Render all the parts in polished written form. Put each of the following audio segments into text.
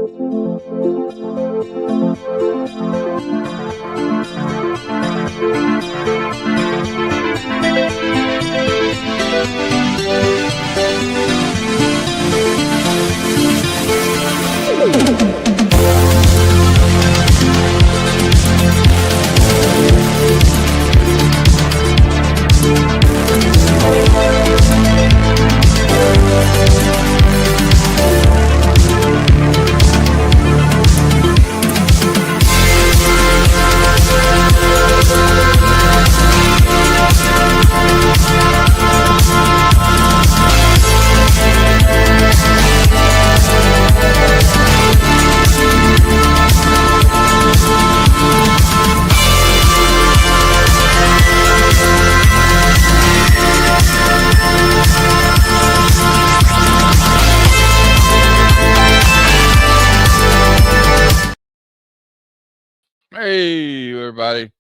Hey, everybody.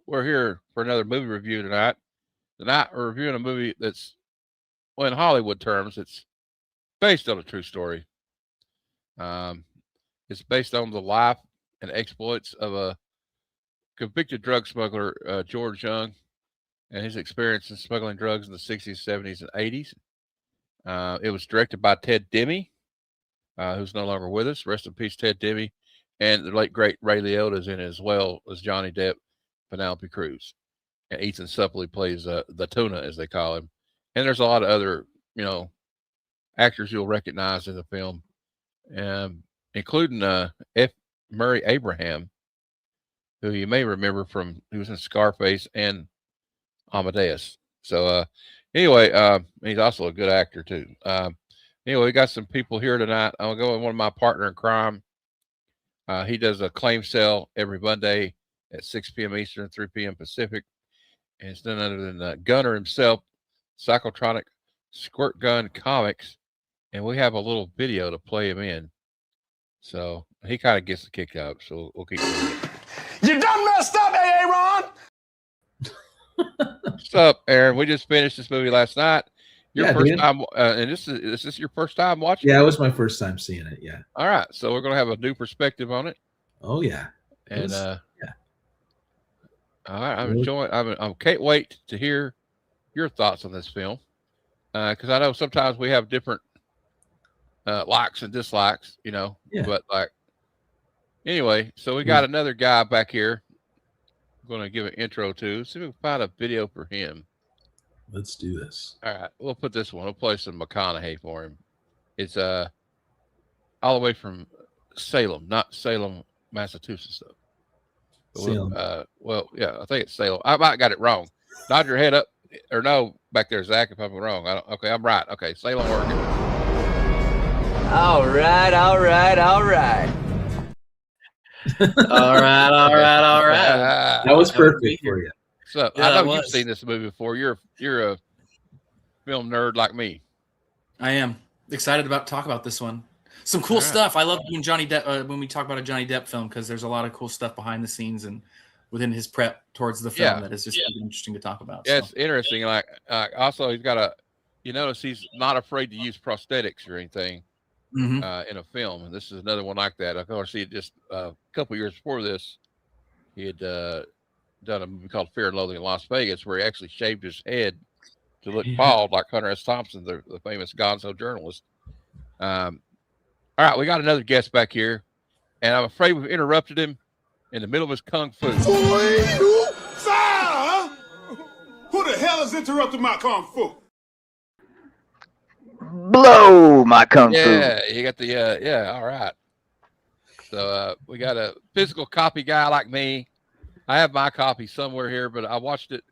We're here for another movie review tonight. Tonight, we're reviewing a movie that's, well, in Hollywood terms, it's based on a true story. It's based on the life and exploits of a convicted drug smuggler, George Jung, and his experience in smuggling drugs in the 60s, 70s, and 80s. It was directed by Ted Demme, who's no longer with us. Rest in peace, Ted Demme. And the late, great Ray Liotta is in it as well as Johnny Depp, Penélope Cruz. And Ethan Suplee plays the tuna, as they call him. And there's a lot of other, actors you'll recognize in the film, including F. Murray Abraham, who you may remember from, he was in Scarface and Amadeus. So anyway, he's also a good actor too. Anyway, we got some people here tonight. I'll go with one of my partner in crime. He does a claim sale every Monday at 6 p.m. Eastern, 3 p.m. Pacific. And it's none other than Gunner himself, Psychotronic Squirt Gun Comics. And we have a little video to play him in. So he kind of gets the kick out. So we'll keep doing it. You done messed up, Aaron! What's up, Aaron? We just finished this movie last night. Your first dude. time, and this is your first time watching? Yeah, it was my first time seeing it. Yeah. All right, so we're gonna have a new perspective on it. Oh yeah. And yeah. All right, I'm enjoying. I can't wait to hear your thoughts on this film, because I know sometimes we have different likes and dislikes, Yeah. But anyway, so we got another guy back here. I'm gonna give an intro to. See if we can find a video for him. Let's do this. All right, we'll put this one. We'll play some McConaughey for him. It's all the way from Salem, not Salem, Massachusetts, though. Salem. Well, yeah, I think it's Salem. I might got it wrong. Nod your head up, or no, back there, Zach, if I'm wrong. Okay, I'm right. Okay, Salem, Oregon. All right. All right. That was perfect for you. So Yeah, I know you've seen this movie before. You're a film nerd like me. I am excited about talk about this one. Some cool stuff. I love when Johnny Depp when we talk about a Johnny Depp film, because there's a lot of cool stuff behind the scenes and within his prep towards the film that is just really interesting to talk about. Yeah, so. It's interesting. Like also, he's got you notice he's not afraid to use prosthetics or anything in a film, and this is another one like that. Of course, he had just a couple years before this, he had done a movie called Fear and Loathing in Las Vegas, where he actually shaved his head to look bald like Hunter S. Thompson, the famous gonzo journalist. All right, we got another guest back here, and I'm afraid we've interrupted him in the middle of his kung fu. Who the hell is interrupting my kung fu? Blow my kung fu. Yeah, you got the all right. So we got a physical copy guy like me. I have my copy somewhere here, but I watched it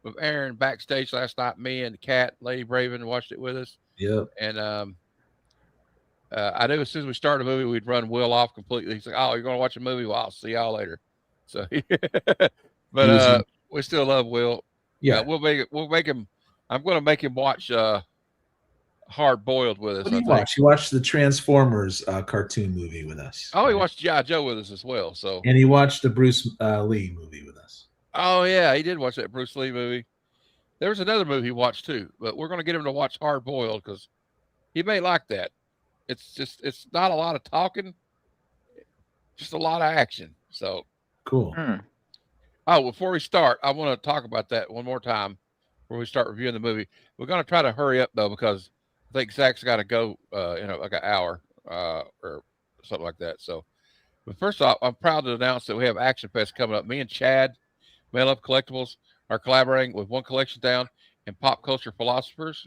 with Aaron backstage last night. Me and Kat, Lady Braven, watched it with us. Yep. And I knew as soon as we started the movie, we'd run Will off completely. He's like, "Oh, you're going to watch a movie? Well, I'll see y'all later." So, but we still love Will. Yeah, we'll make him. I'm going to make him watch Hard Boiled with us. What did he watch? He watched the Transformers cartoon movie with us. Oh, he watched G.I. Joe with us as well. So, and he watched the Bruce Lee movie with us. Oh yeah, he did watch that Bruce Lee movie. There was another movie he watched too, but we're going to get him to watch Hard Boiled because he may like that. it's not a lot of talking, just a lot of action. So Cool. Oh, before we start, I want to talk about that one more time before we start reviewing the movie. We're going to try to hurry up though, because I think Zach's got to go, like an hour or something like that. So, but first off, I'm proud to announce that we have Action Fest coming up. Me and Chad, Mail Up Collectibles, are collaborating with One Collection Down and Pop Culture Philosophers.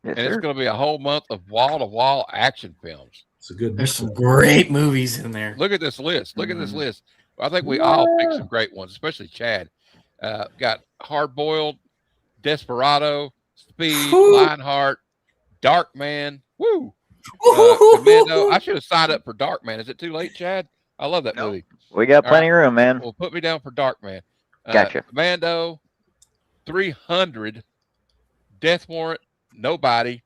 Yes, And sir. it's going to be a whole month of wall-to-wall action films. It's a good. There's some great movies in there. Look at this list. Look at this list. I think we all picked some great ones, especially Chad. Got Hard Boiled, Desperado, Speed, Lionheart, Dark Man. Woo! Commando. I should have signed up for Dark Man. Is it too late, Chad? I love that movie. We got plenty of room, man. Well, put me down for Dark Man. Gotcha. Commando, 300, Death Warrant, Nobody,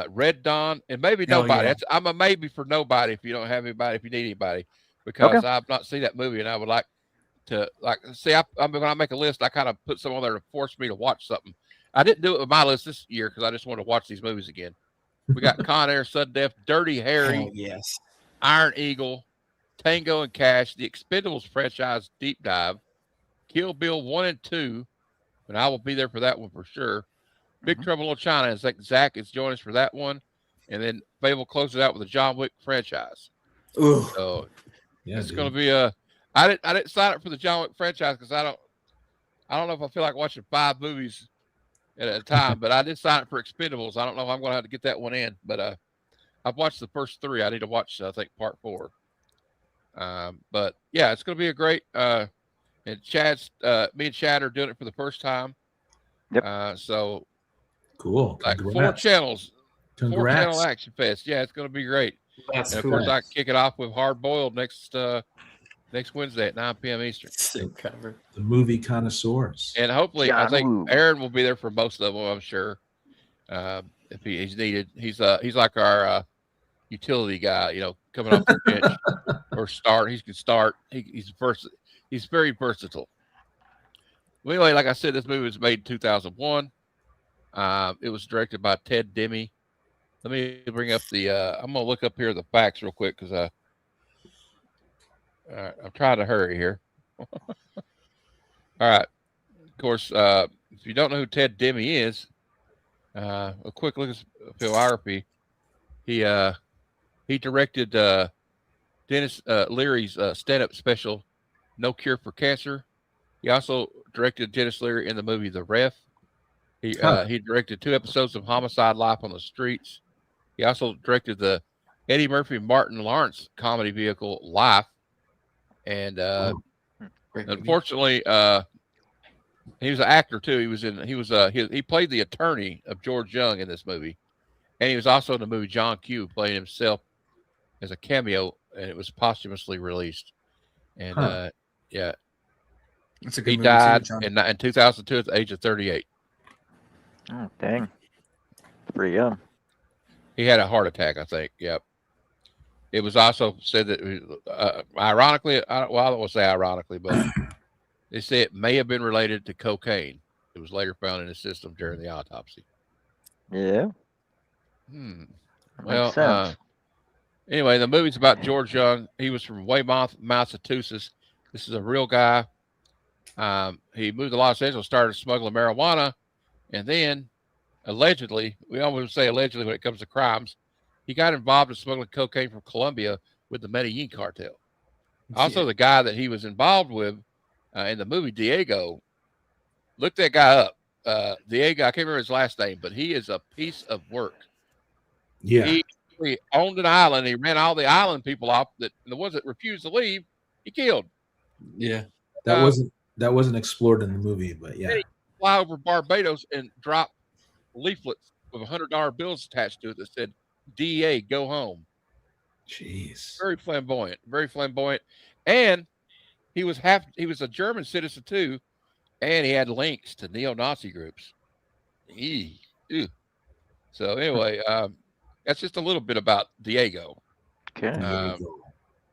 Red Dawn, and maybe Nobody. Yeah. I'm a maybe for Nobody if you don't have anybody, if you need anybody, because I've not seen that movie and I would like to see. When I make a list, I kind of put some on there to force me to watch something. I didn't do it with my list this year because I just wanted to watch these movies again. We got Con Air, Sudden Death, Dirty Harry, yes, Iron Eagle, Tango and Cash, the Expendables franchise deep dive, Kill Bill 1 and 2, and I will be there for that one for sure. Big Trouble in Little China, and Zach is joining us for that one. And then Fable closes out with the John Wick franchise. Ooh. So Yeah, it's going to be I didn't sign up for the John Wick franchise because I don't know if I feel like watching 5 movies at a time, but I did sign up for Expendables. I don't know if I'm going to have to get that one in, but I've watched the first 3. I need to watch, I think, part 4. But yeah, it's going to be a great, and me and Chad are doing it for the first time. Yep. So cool. like Congrats. 4 channels, Congrats. 4-channel Action Fest. Yeah, it's going to be great. That's And of cool. course, I kick it off with Hard Boiled next Wednesday at 9 p.m. Eastern. Sick cover. The movie connoisseurs. And hopefully, John I think Woo. Aaron will be there for most of them. I'm sure, if he's needed. He's like our utility guy, coming off the bench or start. He can start. He's very versatile. Well, anyway, like I said, this movie was made in 2001. It was directed by Ted Demme. Let me bring up the. I'm gonna look up here the facts real quick because I'm trying to hurry here. All right. Of course, if you don't know who Ted Demme is, a quick look at his filmography. He directed Dennis Leary's stand-up special, No Cure for Cancer. He also directed Dennis Leary in the movie The Ref. He directed 2 episodes of Homicide: Life on the Streets. He also directed the Eddie Murphy and Martin Lawrence comedy vehicle Life. And unfortunately, he was an actor too. He played the attorney of George Jung in this movie, and he was also in the movie John Q, playing himself as a cameo, and it was posthumously released. And yeah, That's a good he movie died too, in 2002 at the age of 38. Oh, dang. Pretty young. He had a heart attack, I think. Yep. It was also said that, ironically, I don't want to say ironically, but they say it may have been related to cocaine. It was later found in his system during the autopsy. Yeah. Well, Makes sense. anyway, the movie's about George Jung. He was from Weymouth, Massachusetts. This is a real guy. He moved to Los Angeles, started smuggling marijuana, and then allegedly, we always say allegedly when it comes to crimes, he got involved in smuggling cocaine from Colombia with the Medellin cartel. Also, the guy that he was involved with in the movie Diego, look that guy up. Diego, I can't remember his last name, but he is a piece of work. Yeah. He owned an island. He ran all the island people off. And the ones that refused to leave, he killed. Yeah. That wasn't explored in the movie, but yeah. He fly over Barbados and drop leaflets with $100 bills attached to it that said, DEA, go home. Jeez. Very flamboyant, very flamboyant. And he was a German citizen too, and he had links to neo-Nazi groups. So anyway, that's just a little bit about Diego. Okay.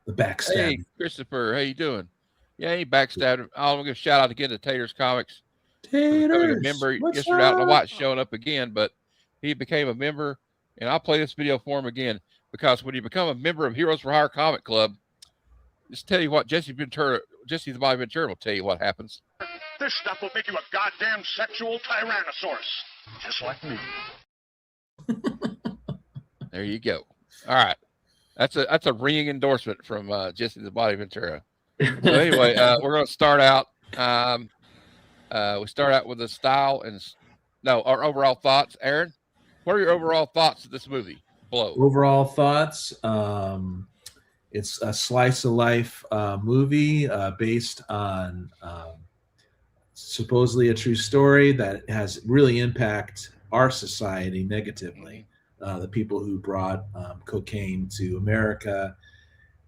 The backstab. Hey, Christopher, how you doing? Yeah, he backstabbed. I'll give a shout out again to Taters Comics. Taters. A member What's yesterday. I don't know why up? it's showing up again, but he became a member, and I'll play this video for him again. because when you become a member of Heroes for Hire Comic Club, just tell you what, Jesse the Body Ventura will tell you what happens. This stuff will make you a goddamn sexual tyrannosaurus, just like me. There you go. All right, that's a ringing endorsement from Jesse the Body Ventura. So anyway, we're going to start out. We start out with the style and our overall thoughts. Aaron, what are your overall thoughts of this movie? Blow. Overall thoughts. It's a slice of life movie based on supposedly a true story that has really impacted our society negatively. The people who brought cocaine to America,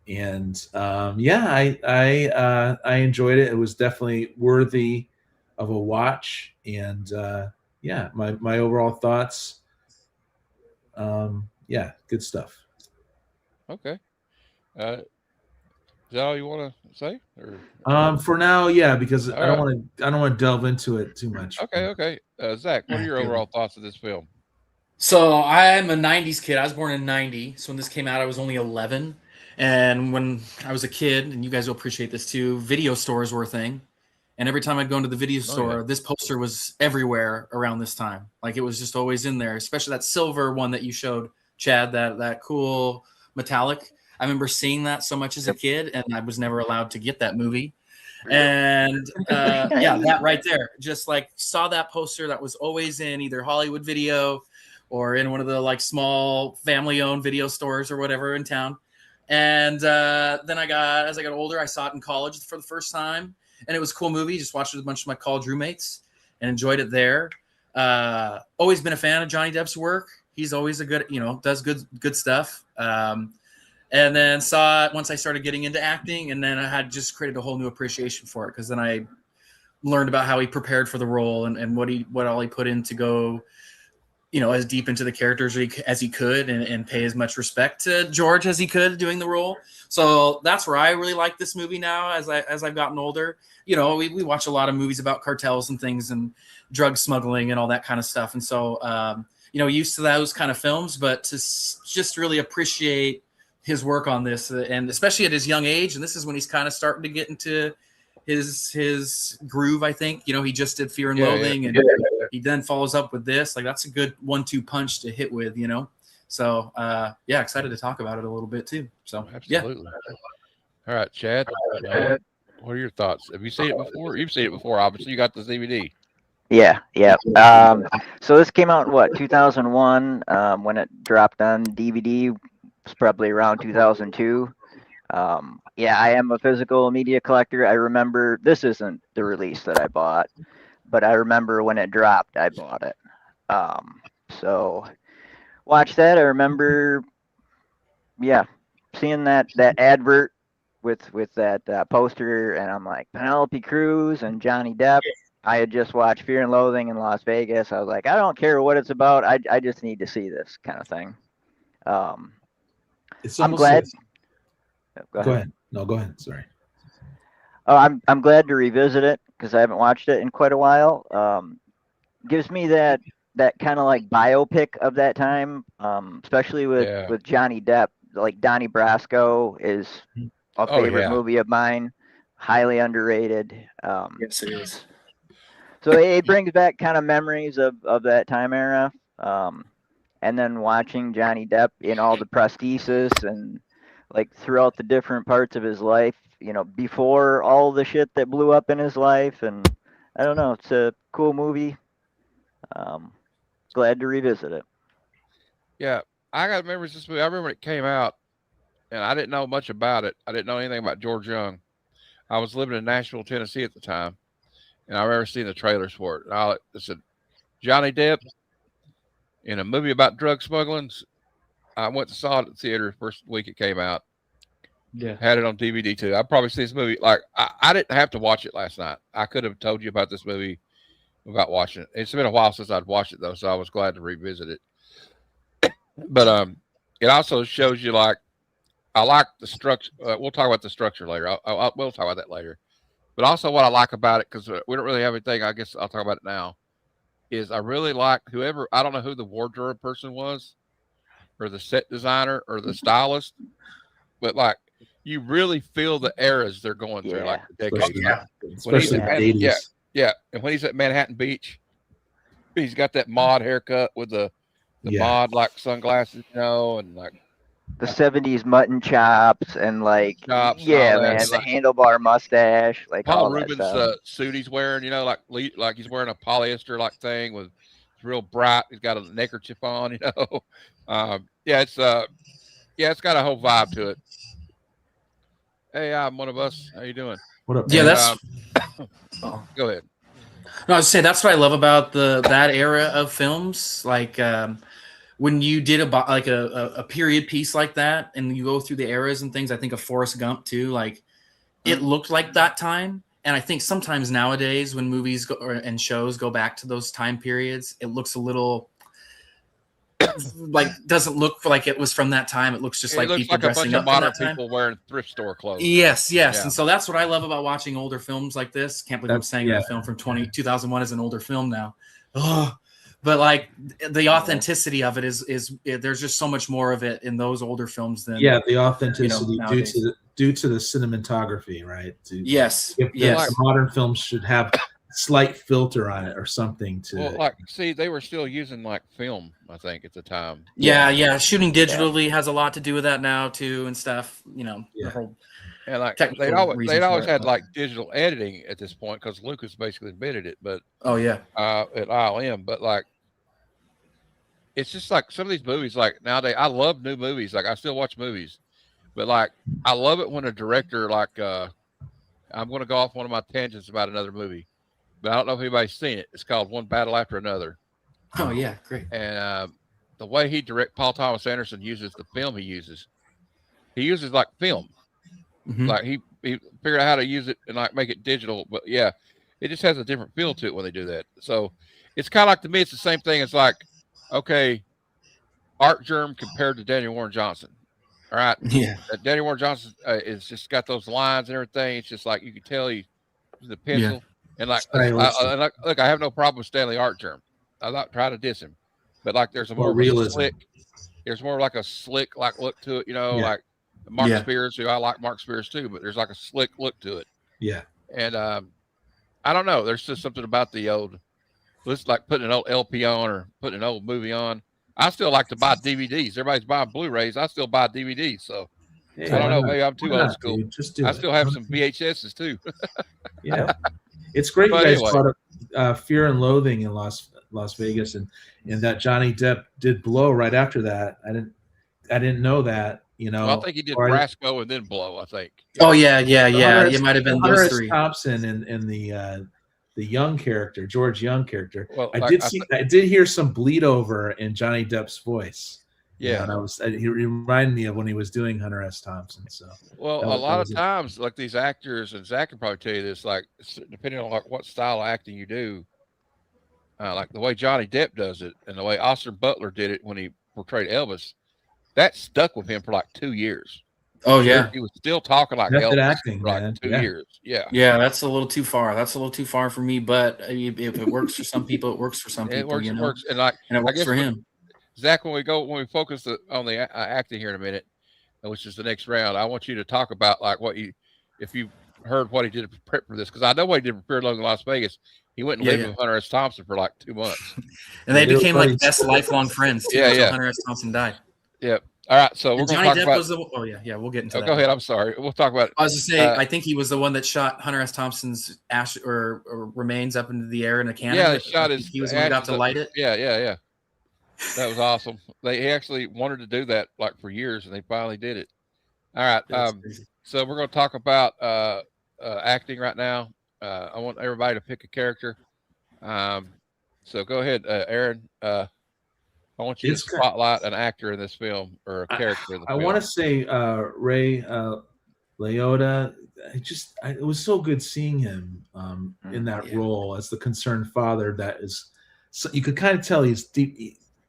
and I enjoyed it. It was definitely worthy of a watch, and my overall thoughts. Good stuff. Okay. Is that all you want to say? Or for now, yeah, because all I don't want to delve into it too much. Okay. Zach, what are your overall thoughts of this film? So I'm a 90s kid. I was born in 90. So when this came out, I was only 11. And when I was a kid, and you guys will appreciate this too, video stores were a thing. And every time I'd go into the video store, this poster was everywhere around this time. Like it was just always in there, especially that silver one that you showed, Chad, that cool metallic. I remember seeing that so much as a kid, and I was never allowed to get that movie. And that right there, just like saw that poster that was always in either Hollywood Video or in one of the like small family-owned video stores or whatever in town. And then as I got older, I saw it in college for the first time, and it was a cool movie. Just watched it with a bunch of my college roommates and enjoyed it there. Always been a fan of Johnny Depp's work. He's always a good, does good stuff. And then saw it once I started getting into acting, and then I had just created a whole new appreciation for it, because then I learned about how he prepared for the role and what all he put in to go, as deep into the characters as he could, and pay as much respect to George as he could doing the role. So that's where I really like this movie now as I've gotten older. We watch a lot of movies about cartels and things and drug smuggling and all that kind of stuff. And so, used to those kind of films, but to just really appreciate his work on this, and especially at his young age. And this is when he's kind of starting to get into his groove, I think. He just did Fear and Loathing, and he then follows up with this. Like, that's a good 1-2 punch to hit with, So, excited to talk about it a little bit too. So, absolutely. All right, Chad. What are your thoughts? Have you seen it before? You've seen it before, obviously. You got the DVD. Yeah. So this came out in 2001. When it dropped on DVD, it's probably around 2002. I am a physical media collector. I remember, this isn't the release that I bought, but I remember when it dropped, I bought it. So watch that. I remember, seeing that advert with that poster, and I'm like, Penélope Cruz and Johnny Depp. I had just watched Fear and Loathing in Las Vegas. I was like, I don't care what it's about. I just need to see this kind of thing. I'm glad. Go ahead. No, go ahead. Sorry. Oh, I'm glad to revisit it because I haven't watched it in quite a while. Gives me that kind of like biopic of that time, especially with Johnny Depp. Like Donnie Brasco is a favorite movie of mine, highly underrated. Yes, it is. So it brings back kind of memories of that time era. And then watching Johnny Depp in all the prosthesis and like throughout the different parts of his life, before all the shit that blew up in his life. And I don't know, it's a cool movie. Glad to revisit it. Yeah, I got memories of this movie. I remember it came out, and I didn't know much about it. I didn't know anything about George Jung. I was living in Nashville, Tennessee at the time, and I remember seeing the trailers for it. And I said, Johnny Depp in a movie about drug smuggling. I went to saw it at the theater first week it came out. Yeah, had it on DVD too. I probably seen this movie. Like I didn't have to watch it last night. I could have told you about this movie without watching it. It's been a while since I'd watched it though, so I was glad to revisit it. But it also shows you like I like the structure. We'll talk about the structure later. We'll talk about that later. But also what I like about it, because we don't really have anything. I guess I'll talk about it now. Is I really like whoever, I don't know who the wardrobe person was, or the set designer or the stylist, but like you really feel the eras they're going through, like the decades. Especially the 80s. Yeah, and when he's at Manhattan Beach, he's got that mod haircut with the mod like sunglasses, and like the 70s mutton chops and like chops, man, the handlebar mustache, like Paul all Rubens that stuff. Suit he's wearing, like he's wearing a polyester like thing with real bright. He's got a neckerchief on, it's got a whole vibe to it. Hey, I'm one of us. How you doing? What up? Yeah, man? Go ahead. No, I was saying that's what I love about that era of films. Like when you did a period piece like that, and you go through the eras and things. I think of Forrest Gump too. Like it looked like that time, and I think sometimes nowadays when movies and shows go back to those time periods, it looks a little like doesn't look like it was from that time. It looks just like people dressing up modern in that time. people wearing thrift store clothes. Yes. Yeah. And so that's what I love about watching older films like this. Can't believe I'm saying that film from 2001 is an older film now. But like the authenticity of it is there's just so much more of it in those older films than the authenticity due to the cinematography, right? Yes. Like modern films should have slight filter on it or something to they were still using like film, I think, at the time. Shooting digitally has a lot to do with that now too and stuff, the whole and like they'd always had like digital editing at this point because Lucas basically admitted it, but at ILM, but like it's just like some of these movies like nowadays I love new movies, like I still watch movies, but like I love it when a director like I'm going to go off one of my tangents about another movie, but I don't know if anybody's seen it. It's called One Battle After Another. Oh yeah, great. And the way Paul Thomas Anderson uses the film he uses like film. Mm-hmm. Like he figured out how to use it and like make it digital, but it just has a different feel to it when they do that. So it's kind of like, to me, it's the same thing. It's like, okay, Art Germ compared to Daniel Warren Johnson. All right. Yeah. Daniel Warren Johnson is just got those lines and everything. It's just like, you can tell he's the pencil. Yeah. And like, look, I have no problem with Stanley Art Germ. I'm not trying to diss him, but like, there's a more realism. There's more like a slick, like look to it, like Mark Spears, who I like Mark Spears too, but there's like a slick look to it. Yeah. And I don't know. There's just something about the old, let's like putting an old LP on or putting an old movie on. I still like to buy DVDs. Everybody's buying Blu-rays. I still buy DVDs. So I don't know. Maybe I'm too old school. I still have some VHSs too. Yeah. It's great you guys brought up Fear and Loathing in Las Vegas, and that Johnny Depp did Blow right after that. I didn't know that. Well, I think he did Brasco and then Blow, I think. Oh yeah. It might have been those three. Thompson and the Young character, George Young character. Well, I did hear some bleed over in Johnny Depp's voice. Yeah, and he reminded me of when he was doing Hunter S. Thompson. So, well, a lot of times, like these actors, and Zach can probably tell you this, like depending on like what style of acting you do, like the way Johnny Depp does it, and the way Austin Butler did it when he portrayed Elvis, that stuck with him for like 2 years. Oh yeah, he was still talking like Elvis acting, for like 2 years. Yeah, that's a little too far. That's a little too far for me. But if it works for some people, it works for some people. It works, and it works for him. Zach, when we focus on the acting here in a minute, which is the next round, I want you to talk about like if you heard what he did to prep for this, because I know what he did for Fear and Loathing in Las Vegas. He went and lived with Hunter S. Thompson for like 2 months, and they became like best lifelong friends too, until Hunter S. Thompson died. Yeah. All right, so we're going to talk about. We'll get into that. Go ahead. I'm sorry. We'll talk about. I was just saying, I think he was the one that shot Hunter S. Thompson's ash or remains up into the air in a cannon. Yeah, he shot his. He was the one who got to light it. Yeah. That was awesome. He actually wanted to do that like for years, and they finally did it. All right. So we're going to talk about acting right now. I want everybody to pick a character. So go ahead, Aaron. I want you to spotlight an actor in this film or a character in the film. I want to say Ray Liotta. It was so good seeing him in that role as the concerned father. That is, so you could kind of tell he's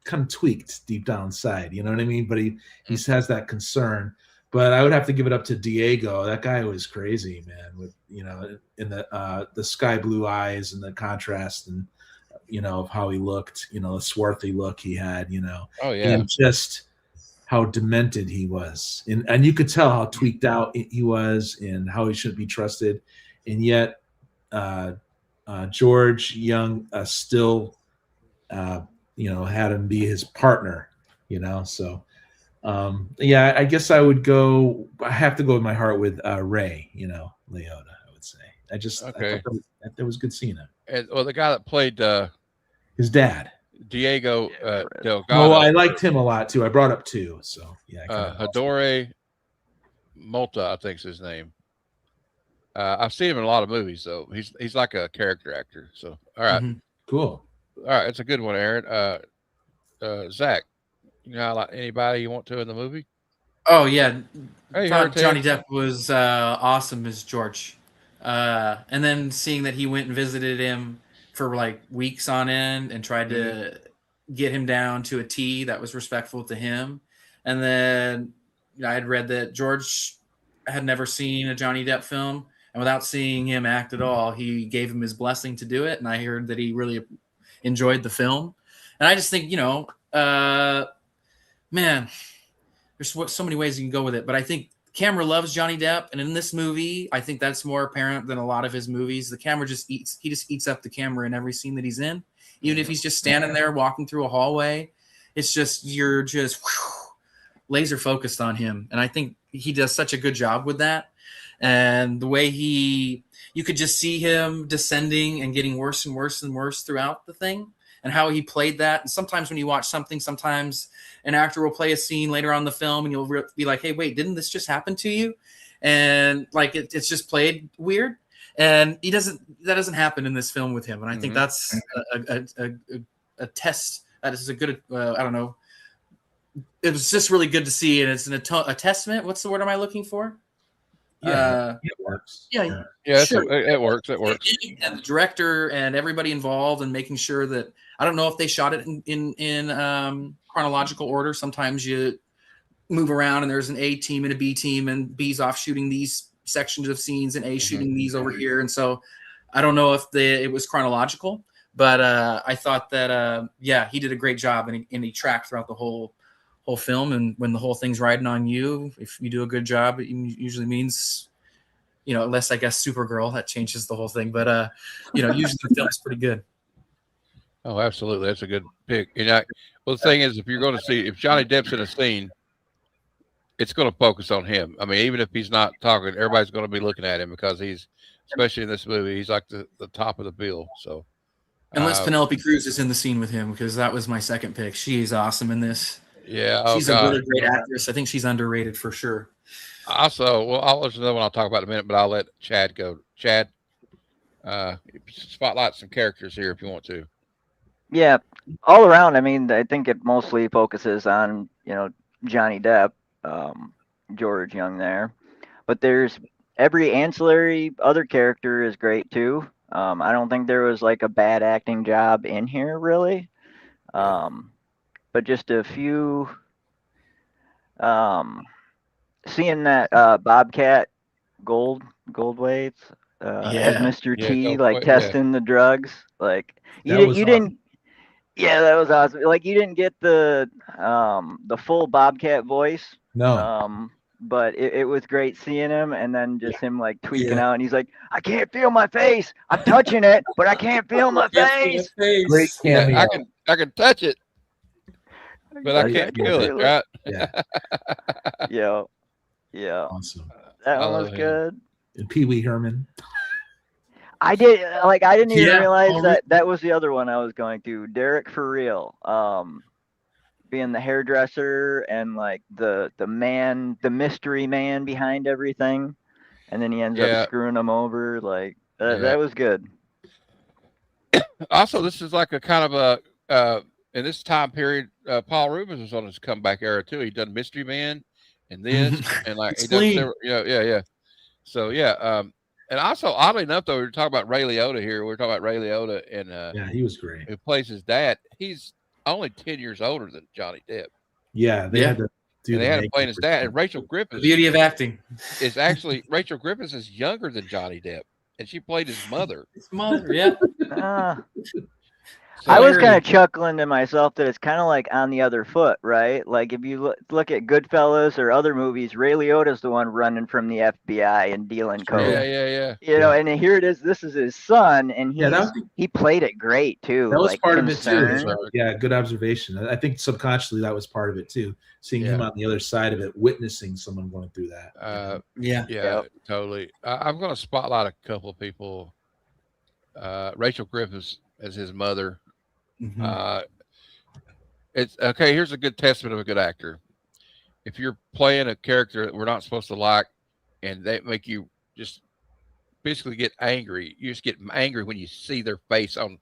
kind of tweaked deep down inside. You know what I mean? But he has that concern. But I would have to give it up to Diego. That guy was crazy, man. With in the sky blue eyes and the contrast and. Of how he looked, the swarthy look he had, Oh yeah. And just how demented he was, and you could tell how tweaked out he was and how he shouldn't be trusted, and yet George Jung still had him be his partner, so yeah, I guess I have to go with my heart with Ray, Liotta, I would say. I thought that was good seeing him. And the guy that played his dad, Diego Delgado. Oh, I liked him a lot too. I brought up two, so yeah. Hadore Multa, I think's his name. I've seen him in a lot of movies, though. He's like a character actor. So, all right, cool. All right, it's a good one, Aaron. Zach, like anybody you want to in the movie? Oh yeah, hey, thought Johnny Depp was awesome as George, and then seeing that he went and visited him for like weeks on end and tried to get him down to a T that was respectful to him, and then I had read that George had never seen a Johnny Depp film, and without seeing him act at all, he gave him his blessing to do it, and I heard that he really enjoyed the film, and I just think man. There's so many ways you can go with it, but I think the camera loves Johnny Depp, and in this movie, I think that's more apparent than a lot of his movies. The camera just eats up the camera in every scene that he's in, even if he's just standing there walking through a hallway. It's just you're just laser focused on him, and I think he does such a good job with that. And the way you could just see him descending and getting worse and worse and worse throughout the thing, and how he played that. And sometimes when you watch something, sometimes an actor will play a scene later on in the film and you'll be like, hey, wait, didn't this just happen to you? And like, it's just played weird. And that doesn't happen in this film with him. And I think that's a test. That is a good, I don't know. It was just really good to see. And it's a testament. What's the word am I looking for? Yeah, it works. Yeah, sure. It works. It works. And the director and everybody involved and making sure that, I don't know if they shot it in chronological order. Sometimes you move around and there's an A team and a B team, and B's off shooting these sections of scenes and A shooting these over here. And so I don't know if it was chronological, but I thought that, he did a great job, and he tracked throughout the whole film. And when the whole thing's riding on you, if you do a good job, it usually means, unless I guess Supergirl, that changes the whole thing. But, usually the film's pretty good. Oh, absolutely. That's a good pick. And the thing is, if you're going to see, if Johnny Depp's in a scene, it's going to focus on him. I mean, even if he's not talking, everybody's going to be looking at him because especially in this movie, he's like the top of the bill. So, unless Penelope Cruz is in the scene with him, because that was my second pick. She's awesome in this. Yeah. She's a really great actress. I think she's underrated for sure. Also, well, I'll let you know when I'll talk about it in a minute, but I'll let Chad go. Chad, spotlight some characters here if you want to. Yeah, all around. I mean, I think it mostly focuses on, Johnny Depp, George Jung there, but there's every ancillary other character is great too. I don't think there was like a bad acting job in here really. But just a few, seeing that Bobcat Goldthwait as Mr. T, testing the drugs, like you didn't. Yeah, that was awesome. Like you didn't get the full Bobcat voice. No. But it was great seeing him, and then just him like tweaking out, and he's like, "I can't feel my face. I'm touching it, but I can't feel my face." Great cameo. I can touch it, but I can't feel it. Right? Yeah. Yeah. Awesome. That one was good. And Pee Wee Herman. I didn't even realize that was the other one I was going to. Derek for real. Being the hairdresser and like the mystery man behind everything, and then he ends up screwing him over. Like that was good. Also, this is like a kind of a in this time period, Paul Rubens was on his comeback era too. He done Mystery Man and this and like he done several, So and also oddly enough, though, we were talking about Ray Liotta here. We're talking about Ray Liotta, and he was great. Who plays his dad? He's only 10 years older than Johnny Depp. Yeah, they had to do. And they had him playing his dad. And Rachel Griffiths, the beauty of acting, is actually Rachel Griffiths is younger than Johnny Depp, and she played his mother. His mother, yeah. So, I was kind of chuckling to myself that it's kind of like On the Other Foot, right? Like if you look at Goodfellas or other movies, Ray Liotta's the one running from the FBI and dealing coke. yeah. You know, and here it is. This is his son, and he played it great too. That was like part concern. of it too. Yeah, good observation. I think subconsciously that was part of it too. Seeing him on the other side of it, witnessing someone going through that. Yeah, totally. I'm going to spotlight a couple of people. Rachel Griffiths as his mother. It's okay. Here's a good testament of a good actor. If you're playing a character that we're not supposed to like, and they make you just basically get angry, you just get angry when you see their face on.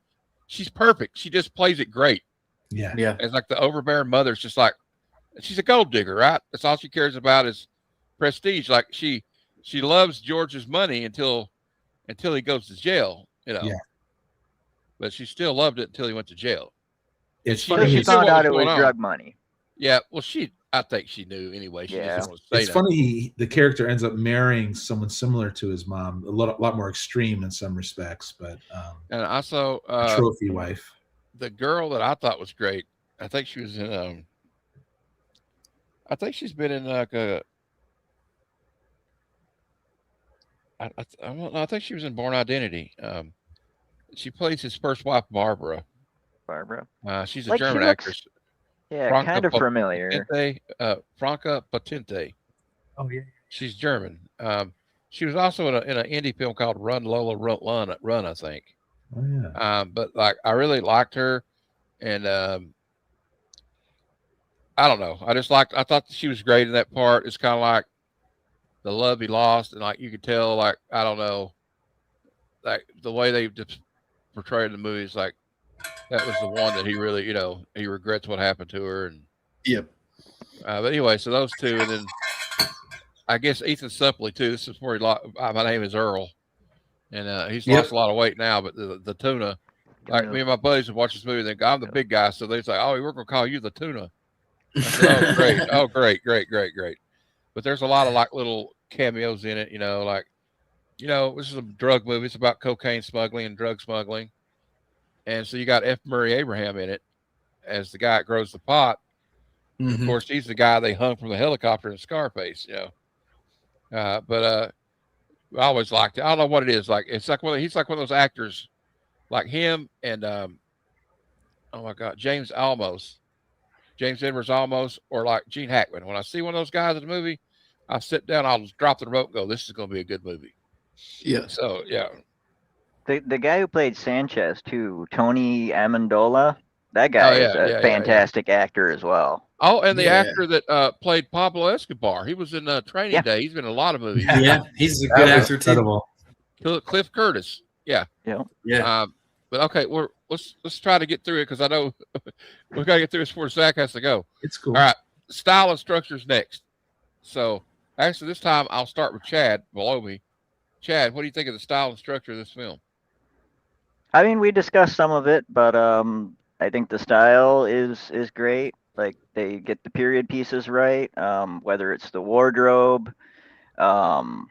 She's perfect. She just plays it great. Yeah. It's like the overbearing mother's just like, she's a gold digger, right? That's all she cares about is prestige. Like she loves George's money until he goes to jail, you know. Yeah. But she still loved it until he went to jail. It's funny. She found out it was drug money. Yeah. Well, I think she knew anyway. She just didn't want to say it's funny. The character ends up marrying someone similar to his mom, a lot more extreme in some respects, but and also trophy wife. The girl that I thought was great. I think she was in. I think she's been in like a. I don't know. I think she was in Born Identity. She plays his first wife, Barbara. She's a German actress. Yeah, kind of familiar. Franca Potente. Oh yeah. She's German. She was also in an indie film called Run Lola Run, I think. Oh yeah. But like I really liked her, and I don't know. I thought she was great in that part. It's kind of like the love he lost, and like you could tell, like I don't know, like the way they just portrayed the movies, like that was the one that he really, he regrets what happened to her, and but anyway, so those two, and then I guess Ethan Suplee too. This is where my name is Earl, and he's lost a lot of weight now. But the tuna, like me and my buddies would watch this movie, and they go, I'm the big guy, so they're like, oh, we're gonna call you the tuna. I said, oh, great. But there's a lot of like little cameos in it, like, this is a drug movie. It's about cocaine smuggling and drug smuggling. And so you got F. Murray Abraham in it as the guy that grows the pot. Of course, he's the guy they hung from the helicopter in Scarface, But I always liked it. I don't know what it is. Like he's like one of those actors, like him and oh my God, James Edwards Olmos, or like Gene Hackman. When I see one of those guys in the movie, I sit down, I'll just drop the remote and go, this is going to be a good movie. Yeah. So yeah. The guy who played Sanchez too, Tony Amendola, that guy is a fantastic actor as well. Oh, and the actor that played Pablo Escobar, he was in Training Day. He's been in a lot of movies. Yeah, he's a good actor incredible. too. Cliff Curtis. Yeah. But okay, let's try to get through it because I know we got to get through this before Zach has to go. It's cool. All right, style and structures next. So actually, this time I'll start with Chad below me. Chad, what do you think of the style and structure of this film? I mean, we discussed some of it, but I think the style is great. Like they get the period pieces right, whether it's the wardrobe, going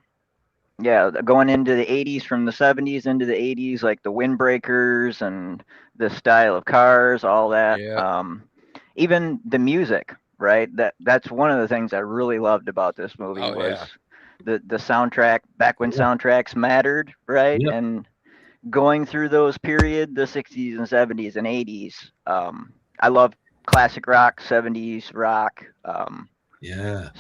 into the 80s from the 70s into the 80s, like the windbreakers and the style of cars, all that. Yeah. Even the music, right? That's one of the things I really loved about this movie the soundtrack, back when soundtracks mattered, right? Yep. And going through those period, the 60s and 70s and 80s. I love classic rock, 70s rock.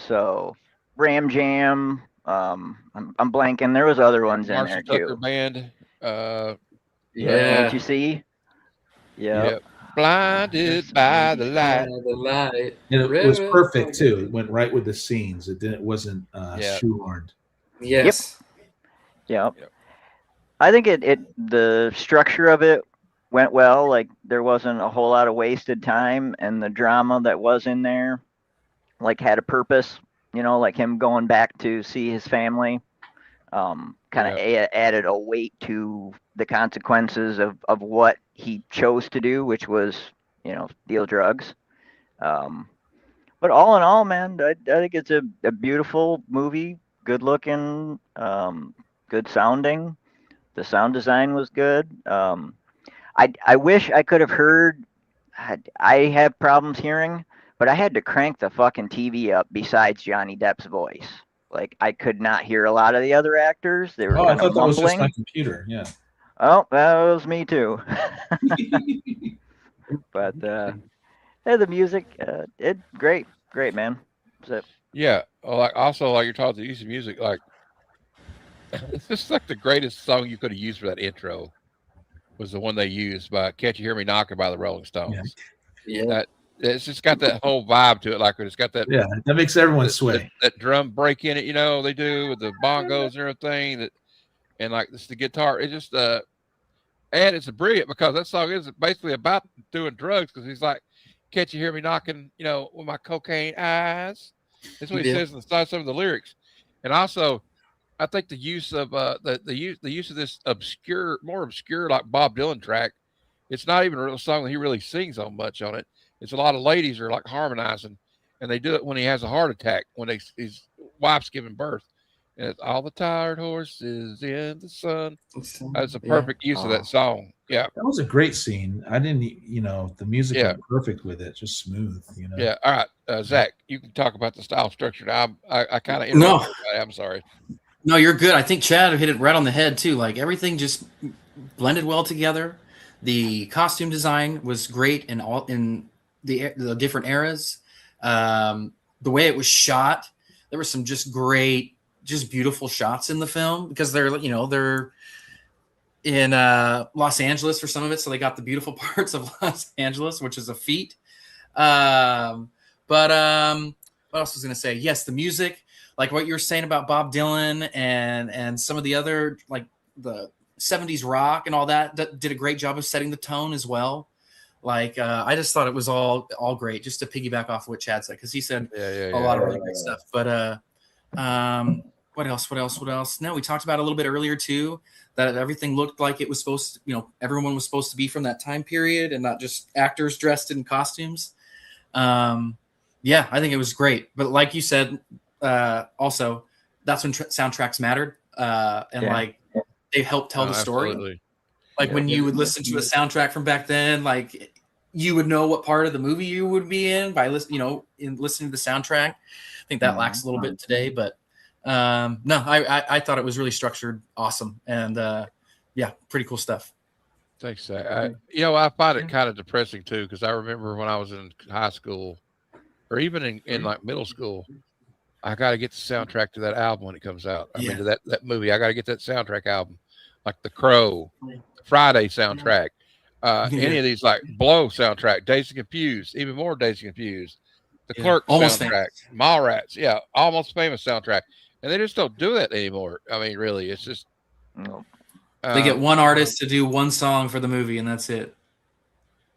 So Ram Jam, I'm blanking. There was other ones in there Tucker too. Band. Can't you see? Yeah. Blinded by the light. And it was perfect too. It went right with the scenes. It wasn't shoehorned. Yes. Yep. I think the structure of it went well. Like there wasn't a whole lot of wasted time, and the drama that was in there, like had a purpose. Like him going back to see his family, kind of added a weight to the consequences of what he chose to do, which was, deal drugs. But all in all, man, I think it's a beautiful movie, good looking, good sounding. The sound design was good. I wish I could have heard. I have problems hearing, but I had to crank the fucking TV up besides Johnny Depp's voice. Like I could not hear a lot of the other actors. They were Oh, I kind of thought that was just mumbling. my computer. Yeah. Oh, that was me too. But yeah, the music, it great, man. So, Yeah. Like also, like you're talking the use of music, like it's just like the greatest song you could have used for that intro was the one they used by "Can't You Hear Me Knocking" by the Rolling Stones. Yeah. That it's just got that whole vibe to it. Like it's got that That makes everyone sway. That drum break in it, they do with the bongos and everything. That and like this the guitar. It just and it's brilliant because that song is basically about doing drugs because he's like, "Can't you hear me knocking?" With my cocaine eyes. That's what he says inside some of the lyrics, and also. I think the use of the use of this more obscure like Bob Dylan track, it's not even a real song that he really sings on much on it. It's a lot of ladies are like harmonizing, and they do it when he has a heart attack when his wife's giving birth, and it's all the tired horses in the sun. That's a perfect use of that song. Yeah, that was a great scene. I didn't, the music was perfect with it, just smooth. Yeah. All right, Zach, you can talk about the style structure. Now, I kind of interrupted. No, I'm sorry. No, you're good. I think Chad hit it right on the head too. Like everything just blended well together. The costume design was great in the different eras. The way it was shot, there were some just great, just beautiful shots in the film because they're in Los Angeles for some of it, so they got the beautiful parts of Los Angeles, which is a feat. But what else was I going to say? Yes, the music. Like what you were saying about Bob Dylan and some of the other, like the 70s rock and all that did a great job of setting the tone as well. Like I just thought it was all great, just to piggyback off of what Chad said, because he said a lot of really great stuff. But what else? No, we talked about a little bit earlier too, that everything looked like it was supposed to, everyone was supposed to be from that time period and not just actors dressed in costumes. I think it was great. But like you said, also that's when soundtracks mattered like they helped tell the story. Absolutely. Like when you would listen to a soundtrack from back then, like you would know what part of the movie you would be in by listening to the soundtrack. I think that lacks a little bit today, but no, I thought it was really structured, awesome, and pretty cool stuff. Thanks, Zach. I find it kind of depressing too, because I remember when I was in high school or even in like middle school, I got to get the soundtrack to that album when it comes out. I mean, to that movie, I got to get that soundtrack album, like The Crow, Friday soundtrack, any of these, like Blow soundtrack, Dazed and Confused, even more Dazed and Confused, The Clerk Almost soundtrack, Mallrats, Almost Famous soundtrack, and they just don't do that anymore. I mean, really, it's just they get one artist to do one song for the movie, and that's it.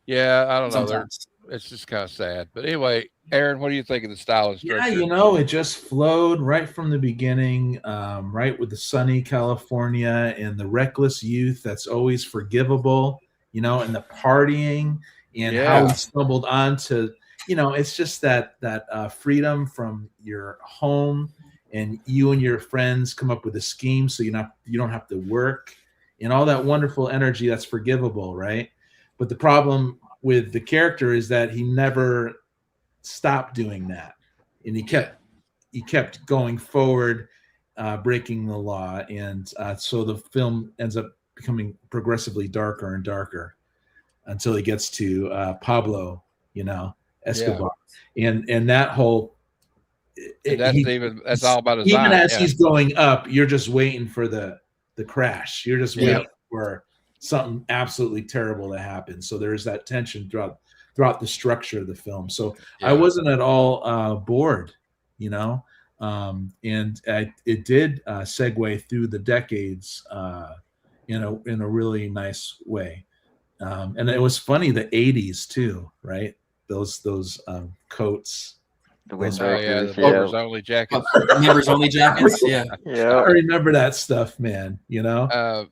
Yeah, I don't know. It's just kind of sad. But anyway, Aaron, what do you think of the style and structure? Yeah, it just flowed right from the beginning, right with the sunny California and the reckless youth that's always forgivable, and the partying and how we stumbled onto, it's just that freedom from your home and you and your friends come up with a scheme so you don't have to work and all that wonderful energy that's forgivable, right? But the problem with the character is that he never stopped doing that, and he kept going forward, breaking the law, and so the film ends up becoming progressively darker and darker until he gets to Pablo, Escobar, and that whole. That's all about his even as he's going up, you're just waiting for the crash. You're just waiting for something absolutely terrible to happen. So there's that tension throughout the structure of the film. So I wasn't at all bored, and it did segue through the decades in a really nice way. And it was funny, the 80s too, right? Those coats. The windbreakers, the members only jackets. Members only jackets, yeah. I remember that stuff, man. Yeah.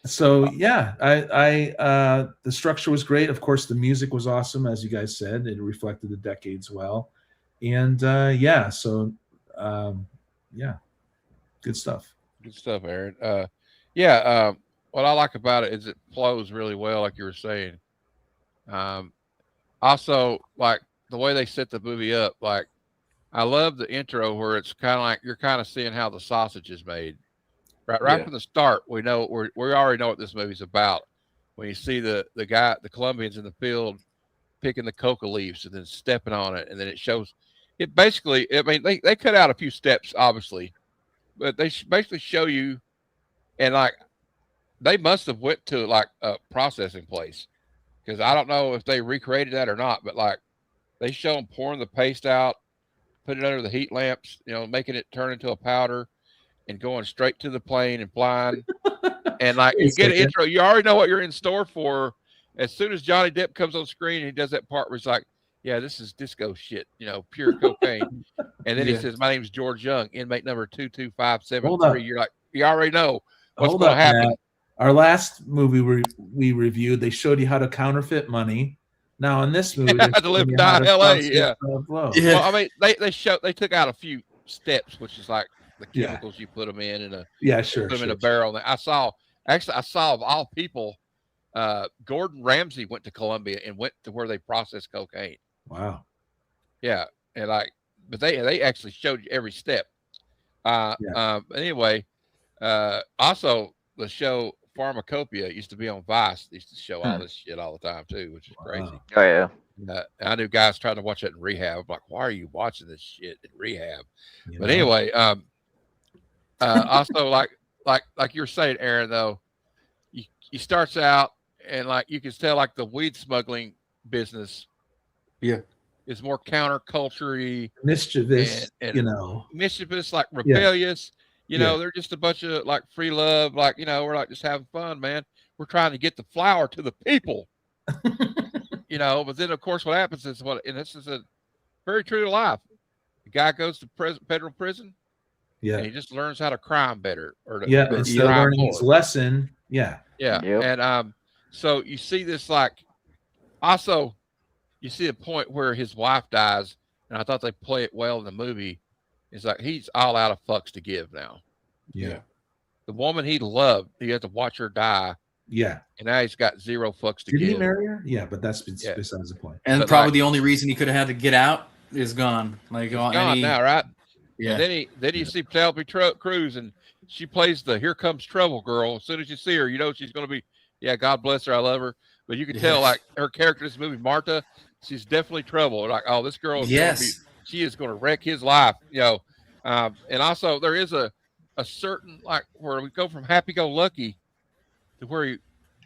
So I the structure was great. Of course, the music was awesome, as you guys said. It reflected the decades well, and good stuff. Good stuff, Aaron. what I like about it is it flows really well, like you were saying. Also, like the way they set the movie up, like I love the intro where it's kind of like you're kind of seeing how the sausage is made. Right from the start, we already know what this movie's about. When you see the Colombians in the field picking the coca leaves and then stepping on it, and then it shows it basically. I mean, they cut out a few steps, obviously, but they basically show you, and like they must have went to like a processing place because I don't know if they recreated that or not, but like they show them pouring the paste out, putting it under the heat lamps, making it turn into a powder and going straight to the plane and flying. And like you get an intro, you already know what you're in store for. As soon as Johnny Depp comes on screen and he does that part where he's like, yeah, this is disco shit, pure cocaine. And then he says, my name's George Jung, inmate number 22573. You're like, you already know what's going to happen. Matt. Our last movie we reviewed, they showed you how to counterfeit money. Now in this movie, they to live down LA. Yeah. Well, I mean, they took out a few steps, which is like the chemicals you put them in and put them in a barrel. I saw of all people, Gordon Ramsay went to Colombia and went to where they process cocaine. Wow. Yeah, and but they actually showed you every step. Anyway, also the show Pharmacopoeia used to be on Vice. They used to show all this shit all the time too, which is crazy. Oh yeah. I knew guys trying to watch it in rehab. I'm like, why are you watching this shit in rehab? But anyway, also like you're saying, Aaron, though, he starts out and like you can tell like the weed smuggling business, is more counterculture-y, mischievous, and mischievous, like rebellious. They're just a bunch of like free love, like we're like just having fun, man. We're trying to get the flour to the people. But then of course what happens is and this is a very true to life. The guy goes to federal prison, and he just learns how to crime better, instead of learning his lesson, and so you see this like, also you see a point where his wife dies, and I thought they play it well in the movie. It's like he's all out of fucks to give now. Yeah, the woman he loved, he had to watch her die. Yeah. And now he's got zero fucks to give. Did he marry her? Yeah, but that's besides the point. And probably the only reason he could have had to get out is gone. Like gone now, right? Yeah. And then you see Penélope Cruz, and she plays the "Here Comes Trouble" girl. As soon as you see her, she's going to be, God bless her, I love her. But you can tell, like her character in this movie, Marta, she's definitely trouble. Like, oh, this girl is she is going to wreck his life. And also there is a certain like where we go from happy-go-lucky to where he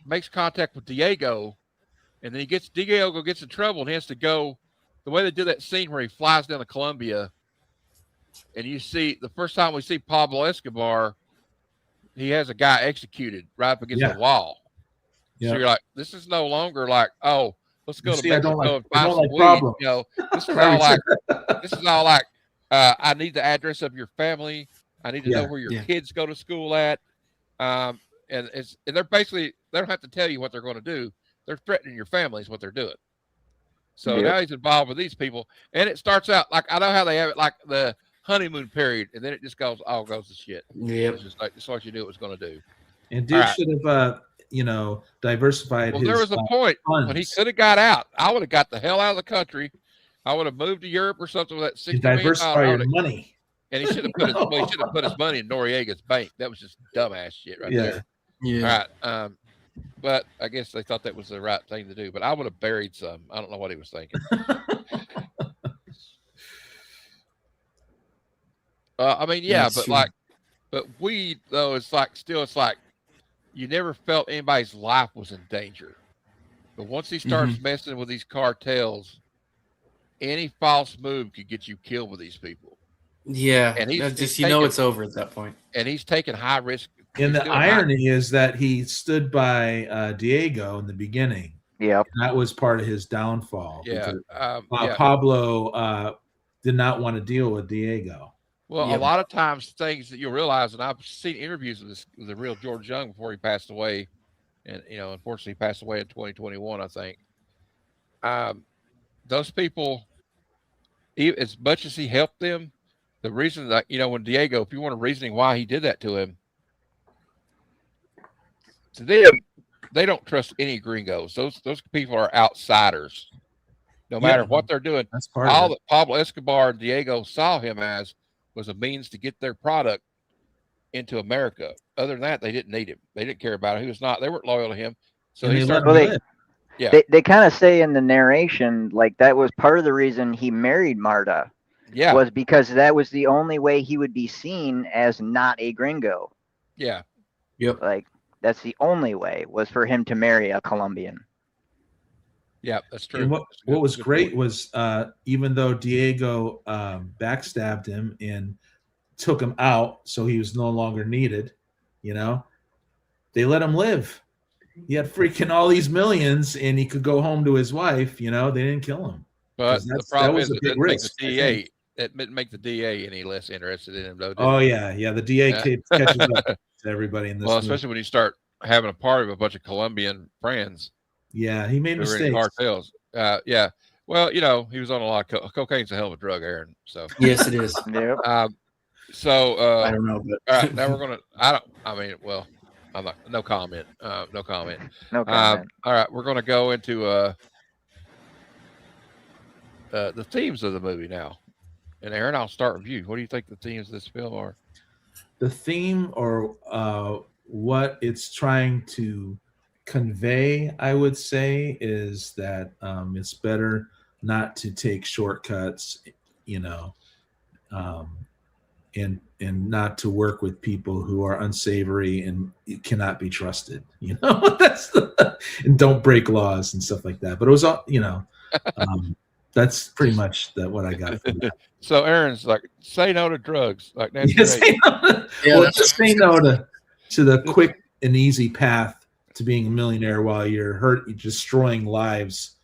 makes contact with Diego, and then Diego gets in trouble and he has to go. The way they do that scene where he flies down to Colombia, and you see the first time we see Pablo Escobar, he has a guy executed right up against the wall. So you're like, this is no longer like, oh, let's go to Mexico and find some weed. This is all like, I need the address of your family. I need to know where your kids go to school at. And they're basically, they don't have to tell you what they're going to do. They're threatening your family is what they're doing. So now he's involved with these people, and it starts out like, I know how they have it, like the honeymoon period, and then it just goes to shit. Yeah, it's just like that's what you knew it was going to do. And dude should have, diversified. Well, there was a point when he could have got out. I would have got the hell out of the country. I would have moved to Europe or something with that $60 million. Diversify your money. And he should have put his money in Noriega's bank. That was just dumbass shit right there. Yeah. All right. But I guess they thought that was the right thing to do. But I would have buried some. I don't know what he was thinking. But weed though, it's like you never felt anybody's life was in danger. But once he starts messing with these cartels, any false move could get you killed with these people. Yeah, and it's over at that point. And he's taking high risk. And the irony is that he stood by Diego in the beginning. Yeah, that was part of his downfall. Yeah, Pablo did not want to deal with Diego. Well, a lot of times things that you'll realize, and I've seen interviews with the real George Jung before he passed away, and unfortunately he passed away in 2021, I think. Those people, as much as he helped them, the reason that when Diego, if you want a reasoning why he did that to him, to them, they don't trust any gringos. Those people are outsiders. No matter what they're doing, That's part all of it. that Pablo Escobar and Diego saw him as was a means to get their product into America. Other than that, they didn't need him. They didn't care about him. He was not. They weren't loyal to him. So And he they let started. him live. Yeah. They kind of say in the narration, like that was part of the reason he married Marta. Yeah. Was because that was the only way he would be seen as not a gringo. Yeah. Yep. Like that's the only way was for him to marry a Colombian. Yeah, that's true. And what was great was even though Diego backstabbed him and took him out, so he was no longer needed, you know, they let him live. He had freaking all these millions, and he could go home to his wife. You know, they didn't kill him. But the problem is a it big didn't make risk. the DA. It didn't make the DA any less interested in him, though. Did Oh it? yeah. The DA catches up to everybody in this. Well, movie. especially when you start having a party with a bunch of Colombian friends. Yeah, he made who were in mistakes. cartels. Yeah. Well, you know, he was on a lot of cocaine's a hell of a drug, Aaron. So Yes, it is. Yep. So I don't know, but all right, now we're gonna. Well, I'm not. No comment. No comment. No comment. All right, we're gonna go into the themes of the movie now. And Aaron, I'll start with you. What do you think the themes of this film are? the theme or what it's trying to convey, I would say, is that it's better not to take shortcuts, you know, and not to work with people who are unsavory and cannot be trusted. You know, and don't break laws and stuff like that. But it was all, you know, that's pretty much what I got from that. So Aaron's like, say no to drugs, like Nancy Yes, Reagan. well, just say no to the quick and easy path to being a millionaire while you're destroying lives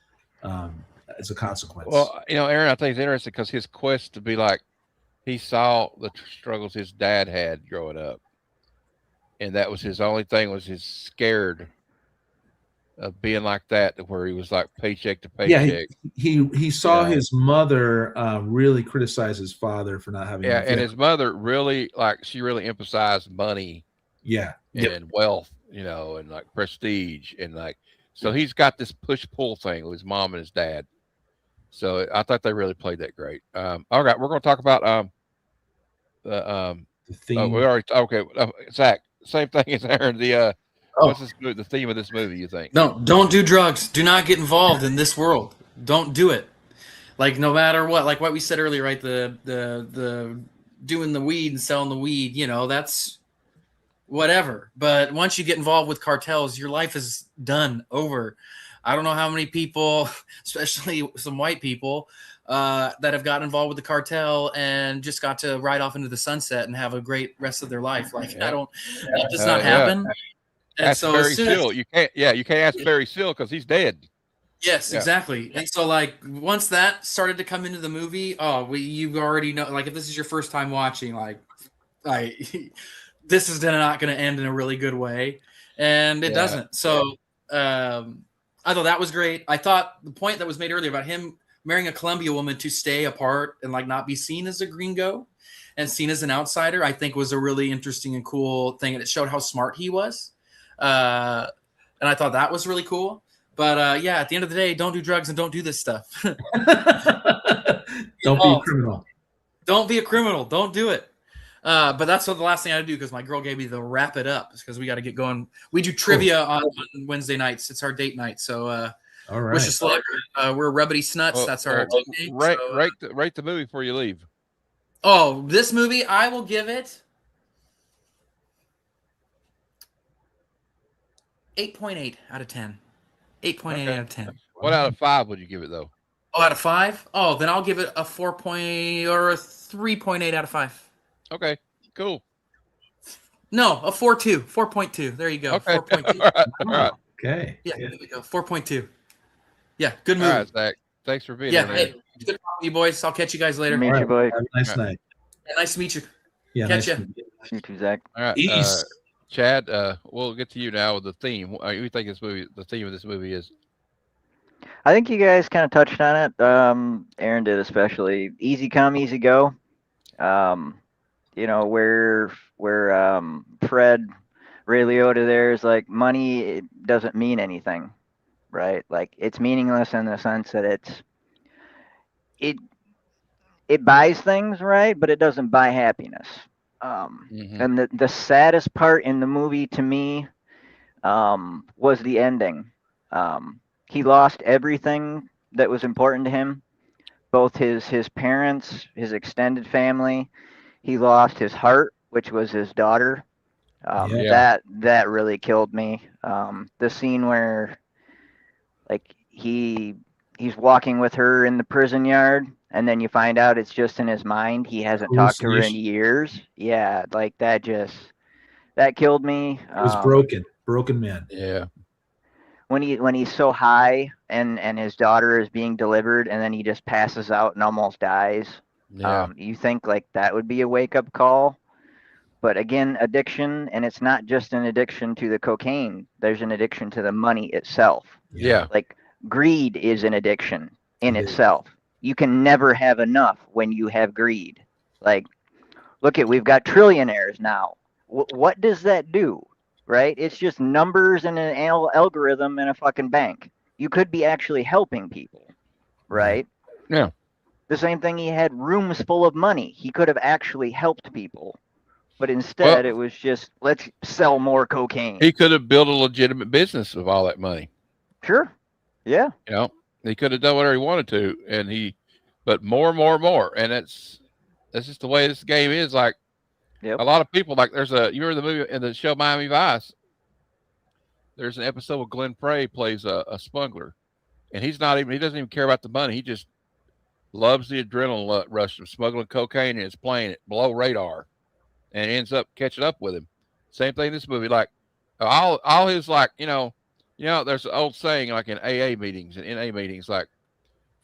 as a consequence. Well, you know, Aaron, I think it's interesting because his quest to be like, he saw the struggles his dad had growing up, and that was his only thing, was his scared of being like that, to where he was like paycheck to paycheck. Yeah, he saw his mother really criticize his father for not having. Yeah, and his mother really, like, she really emphasized money. Yeah, and wealth, you know, and like prestige, and like, so he's got this push pull thing with his mom and his dad. So I thought they really played that great. All right, we're going to talk about the theme. We already Zach. Same thing as Aaron. What's the theme of this movie? You think? No, don't do drugs. Do not get involved in this world. Don't do it. Like no matter what, like what we said earlier, right? The doing the weed and selling the weed. You know, that's whatever. But once you get involved with cartels, your life is done, over. I don't know how many people, especially some white people, that have gotten involved with the cartel and just got to ride off into the sunset and have a great rest of their life. Like that does not happen. And ask so Barry Seal. You can't ask Barry Seal because he's dead. Yes, exactly. And so like once that started to come into the movie, you already know, like if this is your first time watching, like this is not going to end in a really good way, and it doesn't. So I thought that was great. I thought the point that was made earlier about him marrying a Colombia woman to stay apart and like not be seen as a gringo and seen as an outsider, I think was a really interesting and cool thing, and it showed how smart he was. And I thought that was really cool. But at the end of the day, don't do drugs and don't do this stuff. Don't be a criminal. Don't be a criminal. Don't do it. But that's what the last thing I do, because my girl gave me the wrap it up, because we got to get going. We do trivia on Wednesday nights. It's our date night. So all right. Wish us luck. We're Rubbity Snuts. That's our date night. Rate the movie before you leave. Oh, this movie, I will give it 8.8 out of 10. 8.8 out of 10. What out of 5 would you give it, though? Oh, out of 5? Oh, then I'll give it a 3.8 out of 5. Okay, cool. No, a 4.2. 4.2. There you go. Okay. 4.2. All right. Okay. Yeah, there we go. 4.2. Yeah, good movie. All right, Zach. Thanks for being here. Hey, good talking to you boys. I'll catch you guys later. Meet you, boy. Have a nice night. Yeah, nice to meet you. Yeah, Catch nice ya. to meet you. You too, Zach. All right, East. Chad. We'll get to you now with the theme. What do you think the theme of this movie is? I think you guys kind of touched on it. Aaron did, especially. Easy come, easy go. You know, where Fred Ray Liotta there is like, money, it doesn't mean anything, right? Like, it's meaningless in the sense that it buys things, right? But it doesn't buy happiness. And the saddest part in the movie to me was the ending. He lost everything that was important to him, both his parents, his extended family. He lost his heart, which was his daughter. That really killed me. The scene where like he's walking with her in the prison yard, and then you find out it's just in his mind. He hasn't talked to her in years. Yeah, like that killed me. It was broken man. Yeah. When he's so high and his daughter is being delivered, and then he just passes out and almost dies. Yeah. You think like that would be a wake up call, but again, addiction, and it's not just an addiction to the cocaine. There's an addiction to the money itself. Yeah. Like greed is an addiction in itself. You can never have enough when you have greed. Like, we've got trillionaires now. What does that do? Right? It's just numbers and an algorithm in a fucking bank. You could be actually helping people, right? Yeah. The same thing, he had rooms full of money. He could have actually helped people. But instead, it was just, let's sell more cocaine. He could have built a legitimate business with all that money. Sure. Yeah. You know, he could have done whatever he wanted to, but more. And that's just the way this game is. Like, a lot of people, like, you remember the movie in the show Miami Vice? There's an episode where Glenn Frey plays a smuggler, and he doesn't even care about the money. He just loves the adrenaline rush of smuggling cocaine, and is playing it below radar, and ends up catching up with him. Same thing in this movie. Like, all his, like, there's an old saying, like in AA meetings and NA meetings, like,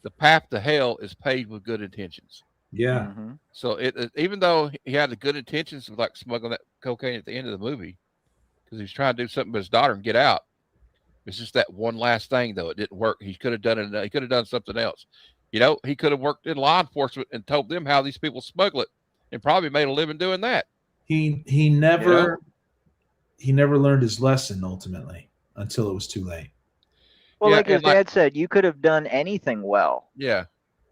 the path to hell is paved with good intentions. Yeah. Mm-hmm. So even though he had the good intentions of like smuggling that cocaine at the end of the movie, because he was trying to do something with his daughter and get out, it's just that one last thing, though. It didn't work. He could have done it. He could have done something else. He could have worked in law enforcement and told them how these people smuggle it, and probably made a living doing that. He never learned his lesson ultimately until it was too late. Well, like his dad said, you could have done anything well. Yeah.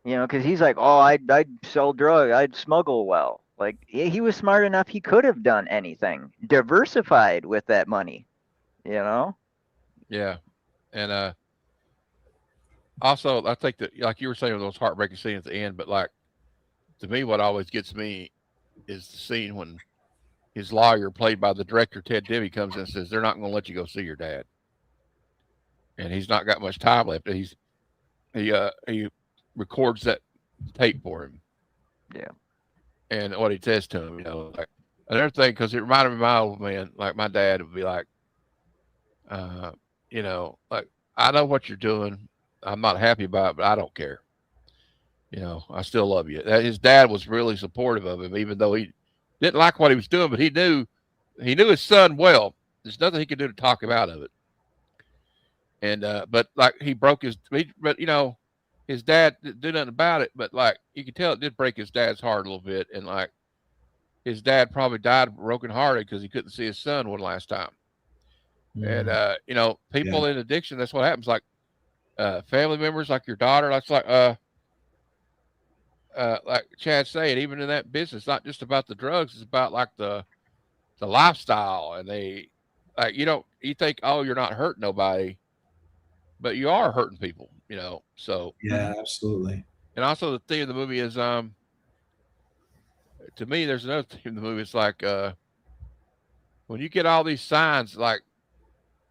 Because he's like, oh, I'd sell drugs, I'd smuggle well. Like, he was smart enough, he could have done anything, diversified with that money, Yeah. And also, I think that, like you were saying, with those heartbreaking scenes at the end, but like, to me, what always gets me is the scene when his lawyer, played by the director Ted Demme, comes in and says, they're not going to let you go see your dad. And he's not got much time left. He records that tape for him. Yeah. And what he says to him, like another thing, because it reminded me of my old man, like my dad would be like, like, I know what you're doing. I'm not happy about it, but I don't care. I still love you. His dad was really supportive of him, even though he didn't like what he was doing, but he knew his son well. There's nothing he could do to talk him out of it. And, but like his dad didn't do nothing about it, but like you could tell it did break his dad's heart a little bit. And like his dad probably died broken hearted because he couldn't see his son one last time. And, people in addiction, that's what happens. Like, family members, like your daughter, that's like Chad saying, even in that business, not just about the drugs, it's about like the lifestyle. And they, like, you think, oh, you're not hurting nobody, but you are hurting people, so. Yeah, absolutely. And also the theme of the movie is, to me, there's another theme of the movie. It's like, when you get all these signs, like,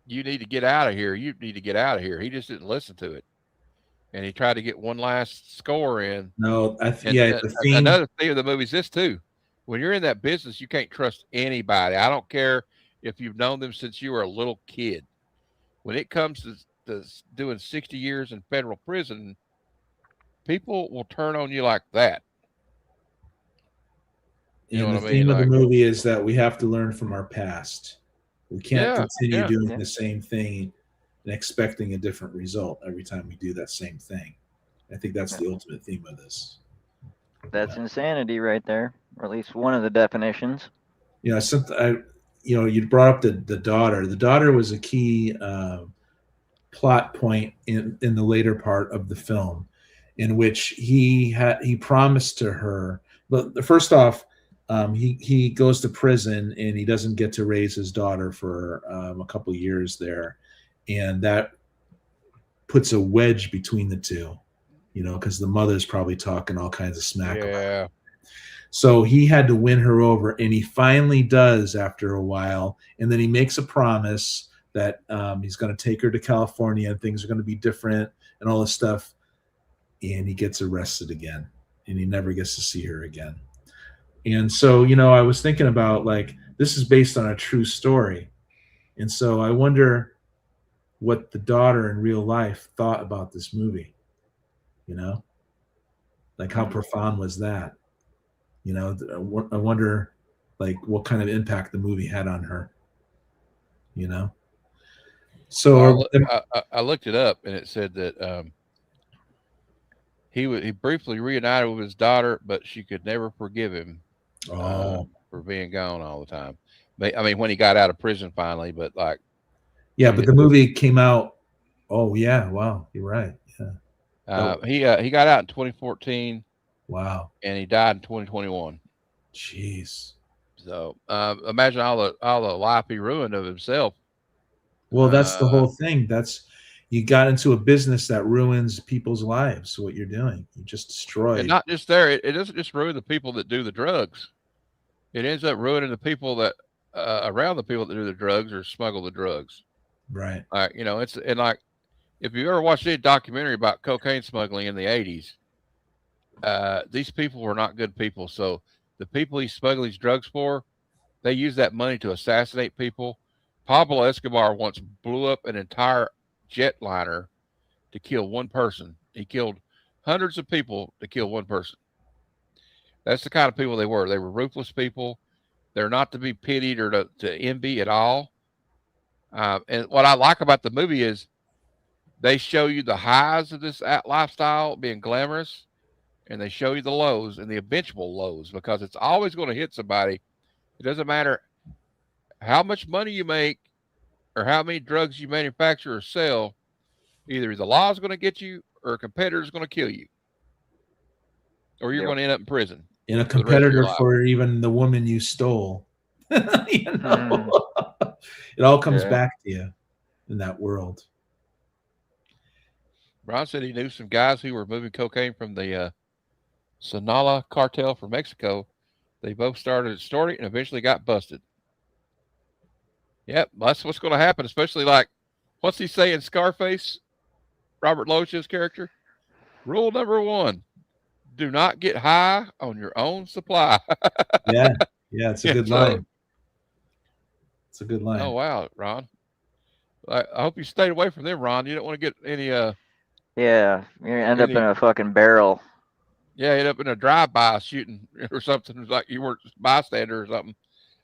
you need to get out of here. You need to get out of here. He just didn't listen to it. And he tried to get one last score in. No, the theme. Another theme of the movie is this too. When you're in that business, you can't trust anybody. I don't care if you've known them since you were a little kid. When it comes to doing 60 years in federal prison, people will turn on you like that. You know what I mean? The theme of the movie is that we have to learn from our past. We can't continue doing the same thing and expecting a different result every time we do that same thing. I think that's the ultimate theme of this. That's insanity right there, or at least one of the definitions. you brought up the daughter. The daughter was a key plot point in the later part of the film, in which he promised to her. But first off, he goes to prison and he doesn't get to raise his daughter for a couple of years there, and that puts a wedge between the two, because the mother's probably talking all kinds of smack about her. So he had to win her over, and he finally does after a while, and then he makes a promise that he's going to take her to California and things are going to be different and all this stuff, and he gets arrested again, and he never gets to see her again. And so, I was thinking about, like, this is based on a true story, and so I wonder what the daughter in real life thought about this movie. Like, how profound was that? I wonder, like, what kind of impact the movie had on her. So I looked it up, and it said that he briefly reunited with his daughter, but she could never forgive him for being gone all the time. I mean, when he got out of prison finally, but like, yeah, but the movie came out. Oh yeah, wow, you're right. Yeah, he got out in 2014. Wow, and he died in 2021. Jeez. So imagine all the life he ruined of himself. Well, that's the whole thing. You got into a business that ruins people's lives. What you're doing, you just destroy. And not just there, it doesn't just ruin the people that do the drugs. It ends up ruining the people that around the people that do the drugs or smuggle the drugs. Right. It's like if you ever watched a documentary about cocaine smuggling in the 80s, these people were not good people. So the people he smuggled these drugs for, they use that money to assassinate people. Pablo Escobar once blew up an entire jetliner to kill one person. He killed hundreds of people to kill one person. That's the kind of people they were. They were ruthless people. They're not to be pitied or to envy at all. And what I like about the movie is they show you the highs of this lifestyle being glamorous, and they show you the lows and the eventual lows, because it's always going to hit somebody. It doesn't matter how much money you make or how many drugs you manufacture or sell. Either the law is going to get you or a competitor is going to kill you, or you're going to end up in prison. And a competitor for even the woman you stole. It all comes back to you in that world. Ron said he knew some guys who were moving cocaine from the Sinaloa cartel from Mexico. They both started a story and eventually got busted. Yep, that's what's going to happen, especially like, what's he say in Scarface? Robert Loach's character? Rule number 1, do not get high on your own supply. Yeah, it's a good line. It's a good line. Oh, wow, Ron. I hope you stayed away from them, Ron. You don't want to get any... yeah, you're going to end up in a fucking barrel. Yeah, end up in a drive-by shooting or something, like you weren't a bystander or something.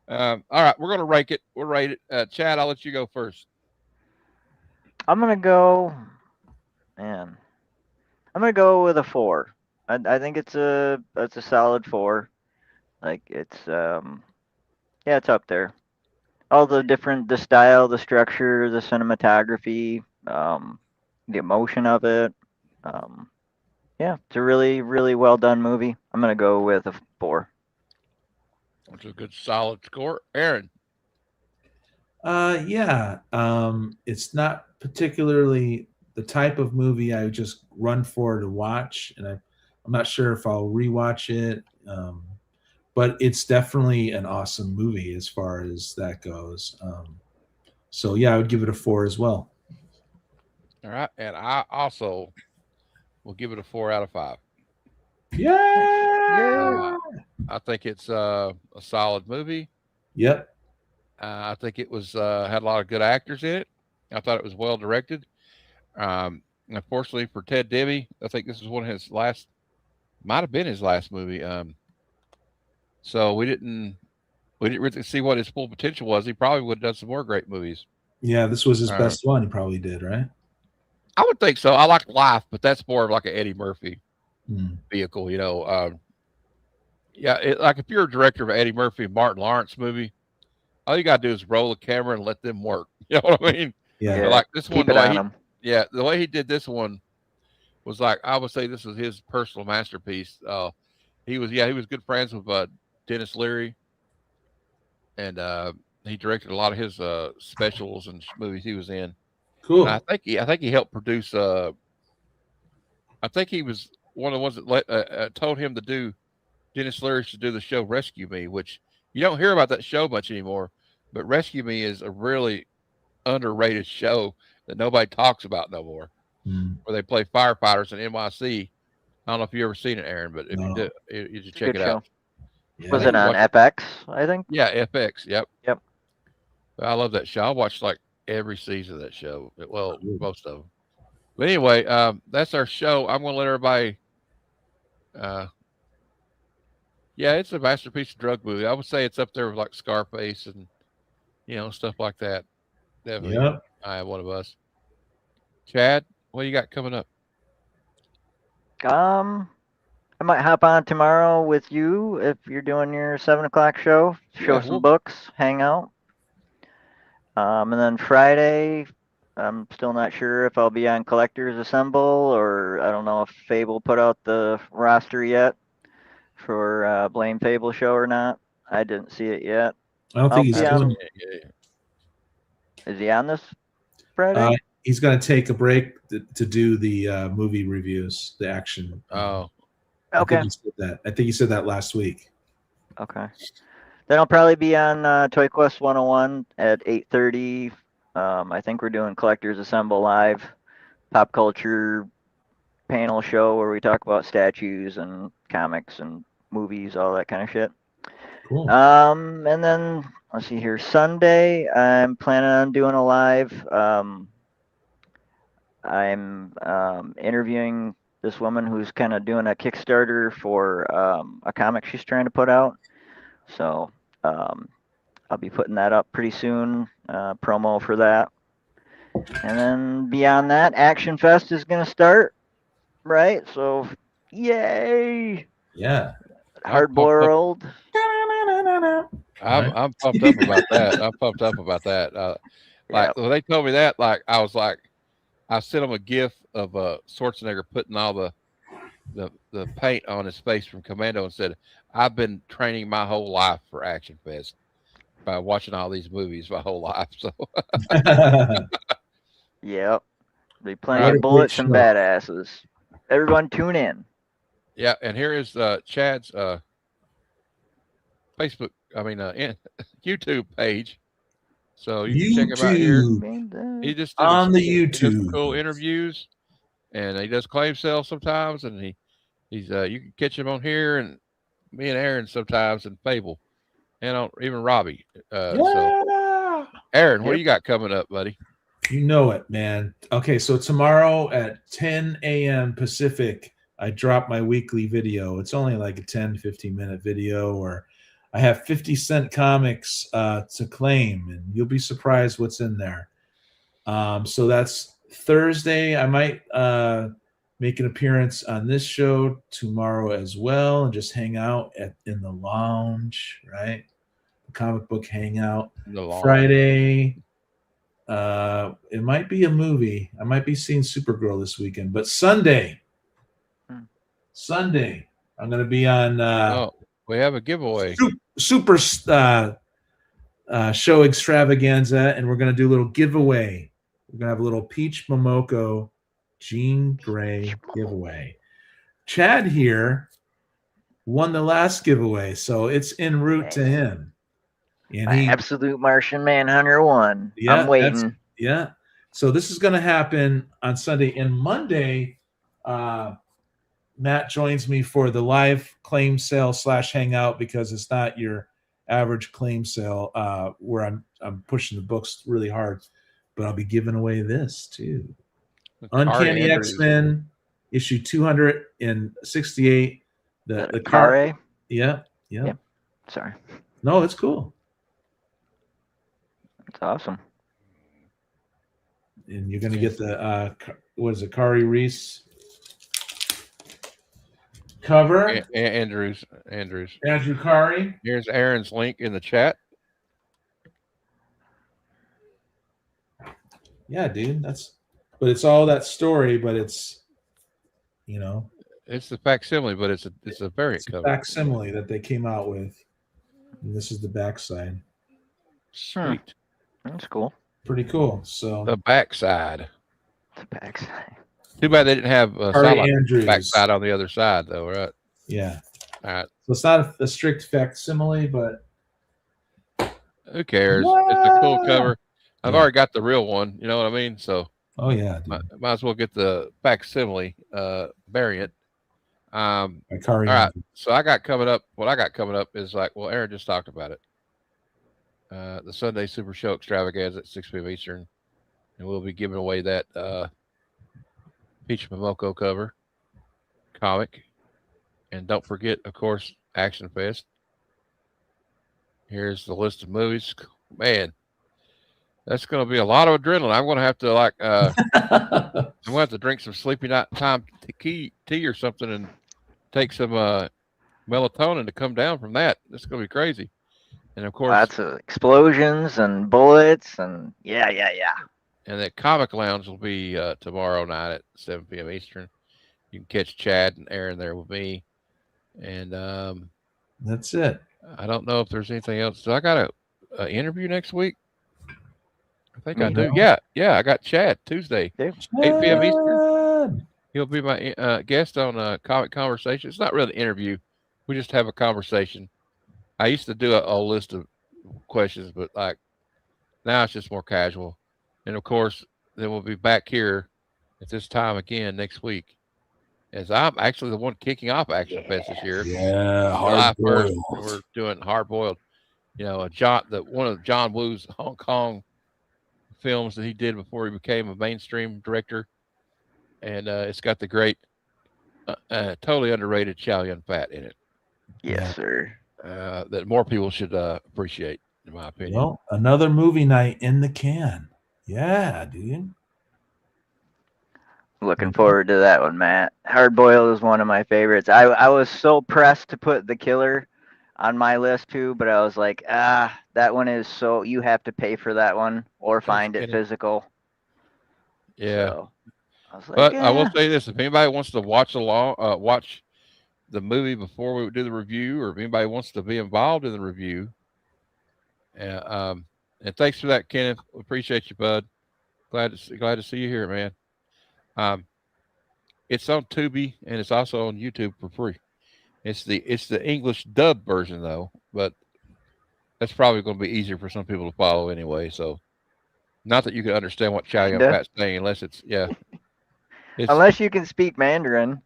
All right, we're going to rank it. We'll rate it. Chad, I'll let you go first. I'm going to go... Man. I'm going to go with a 4. I think it's a solid 4. Like, it's... it's up there. All the style, the structure, the cinematography, the emotion of it. It's a really, really well done movie. I'm going to go with a 4. That's a good solid score. Aaron. It's not particularly the type of movie I would just run for to watch, and I'm not sure if I'll rewatch it. But it's definitely an awesome movie as far as that goes. So I would give it a 4 as well. All right, and I also will give it a 4 out of 5. Yeah. I think it's a solid movie. Yep. I think it was had a lot of good actors in it. I thought it was well directed. Unfortunately for Ted Demme, I think this is one of his last, might have been his last movie. So we didn't really see what his full potential was. He probably would have done some more great movies. Yeah, this was his best one. He probably did, right? I would think so. I like Life, but that's more of like an Eddie Murphy vehicle, you know. Like if you're a director of an Eddie Murphy and Martin Lawrence movie, all you gotta do is roll the camera and let them work. You know what I mean? Yeah. But like this one, Keep the it way on he, them. the way he did this one was like I would say this was his personal masterpiece. He was good friends with Dennis Leary, and he directed a lot of his specials and movies he was in. Cool. And I think he helped produce. I think he was one of the ones that told him to do. Dennis Leary to do the show Rescue Me, which you don't hear about that show much anymore. But Rescue Me is a really underrated show that nobody talks about no more. Where they play firefighters in NYC. I don't know if you ever seen it, Aaron, but if you do, you should check Good it show. out. Yeah. Was it on FX? I think. Yeah, FX. Yep. Yep. I love that show. I watched like every season of that show. Well, most of them. But anyway, that's our show. I'm going to let everybody. Yeah, it's a masterpiece of drug movie. I would say it's up there with like Scarface and stuff like that. Definitely. Yep. I have one of us. Chad, what do you got coming up? I might hop on tomorrow with you if you're doing your 7 o'clock show. Show some books, hang out. And then Friday, I'm still not sure if I'll be on Collectors Assemble or I don't know if Fable put out the roster yet for Blame Fable show or not. I didn't see it yet. I don't think he's doing it. Is he on this Friday? He's going to take a break to do the movie reviews, the action. Oh, okay. I think he said that last week. Okay. Then I'll probably be on Toy Quest 101 at 8:30. I think we're doing Collectors Assemble Live, pop culture panel show where we talk about statues and comics and movies, all that kind of shit. Cool. And then let's see here. Sunday, I'm planning on doing a live. I'm interviewing this woman who's kind of doing a Kickstarter for a comic she's trying to put out. So I'll be putting that up pretty soon, promo for that. And then beyond that, Action Fest is going to start, right? So, yay! Yeah. Hardboiled. I'm pumped up about that. I'm pumped up about that. When they told me that, I sent them a GIF of Schwarzenegger putting all the paint on his face from Commando and said, "I've been training my whole life for Action Fest by watching all these movies my whole life." So, yep, be plenty of bullets and badasses. Everyone, tune in. Yeah, and here is Chad's YouTube page. So you can check him out here. He just on the YouTube. He does some cool interviews, and he does claim sales sometimes, and he's you can catch him on here, and me and Aaron sometimes, and Fable, and even Robbie. So, Aaron, what do you got coming up, buddy? You know it, man. Okay, so tomorrow at 10 a.m. Pacific, I drop my weekly video. It's only like a 10, 15-minute video, or I have 50-cent comics to claim, and you'll be surprised what's in there. So that's Thursday. I might make an appearance on this show tomorrow as well and just hang out in the lounge, right? The comic book hangout. Friday, it might be a movie. I might be seeing Supergirl this weekend. But Sunday, I'm going to be on... we have a giveaway. Super show extravaganza, and we're going to do a little giveaway. We're going to have a little Peach Momoko Jean Grey giveaway. Chad here won the last giveaway, so it's en route to him. And he Absolute Martian Manhunter won. Yeah, I'm waiting. Yeah. So this is going to happen on Sunday. And Monday, Matt joins me for the live claim sale / hangout, because it's not your average claim sale where I'm pushing the books really hard, but I'll be giving away this too. Uncanny X-Men issue 268. The car. Yeah. Sorry. No, it's cool. It's awesome. And you're going to get the what is it, Kari Reese cover. Andrew Kari. Here's Aaron's link in the chat. Yeah, dude. But it's all that story, but it's, you know, It's the facsimile, but it's a variant it's a cover. facsimile that they came out with. And this is the backside. Sweet. That's cool. Pretty cool. So The backside. The backside. Too bad they didn't have Harry Sidelock Andrews. backside on the other side, though, right? Yeah. All right. So it's not a strict facsimile, but Who cares? It's a cool cover. I've Yeah. already got the real one. You know what I mean? So oh yeah, dude. might as well get the facsimile variant. By Harry All right. Andrews. So I got coming up. What I got coming up is like, well, Aaron just talked about it. The Sunday Super Show Extravaganza at 6 p.m. Eastern, and we'll be giving away that Peach Momoko cover comic. And don't forget, of course, Action Fest. Here's the list of movies. Man, that's going to be a lot of adrenaline. I'm going to have to I'm going to have to drink some sleepy night time tea or something and take some melatonin to come down from that. It's going to be crazy. And of course, lots of explosions and bullets and yeah. And that Comic Lounge will be tomorrow night at 7 p.m. Eastern. You can catch Chad and Aaron there with me. And That's it. I don't know if there's anything else. So I got a interview next week. I think I do. Yeah. I got Chad Tuesday, 8 p.m. Eastern. He'll be my guest on Comic Conversation. It's not really an interview. We just have a conversation. I used to do a list of questions, but like now it's just more casual. And of course, then we'll be back here at this time again next week, as I'm actually the one kicking off Action Fest this year. Yeah, July 1st, hard-boiled. we're doing Hard Boiled. You know, one of John Woo's Hong Kong films that he did before he became a mainstream director, and it's got the great, totally underrated Chow Yun-Fat in it. Yes, sir. That more people should appreciate, in my opinion. Well, another movie night in the can. Yeah, dude. Looking forward to that one, Matt. Hard Boiled is one of my favorites. I was so pressed to put The Killer on my list too, but I was like, that one is so, you have to pay for that one or find it physical. Yeah. So, I was like, but I will say this: if anybody wants to watch the movie before we do the review, or if anybody wants to be involved in the review, and thanks for that, Kenneth. We appreciate you, bud. Glad to see you here, man. It's on Tubi and it's also on YouTube for free. It's the English dub version though, but that's probably going to be easier for some people to follow anyway. So, not that you can understand what Chow Yun-Fat's saying, unless it's unless you can speak Mandarin.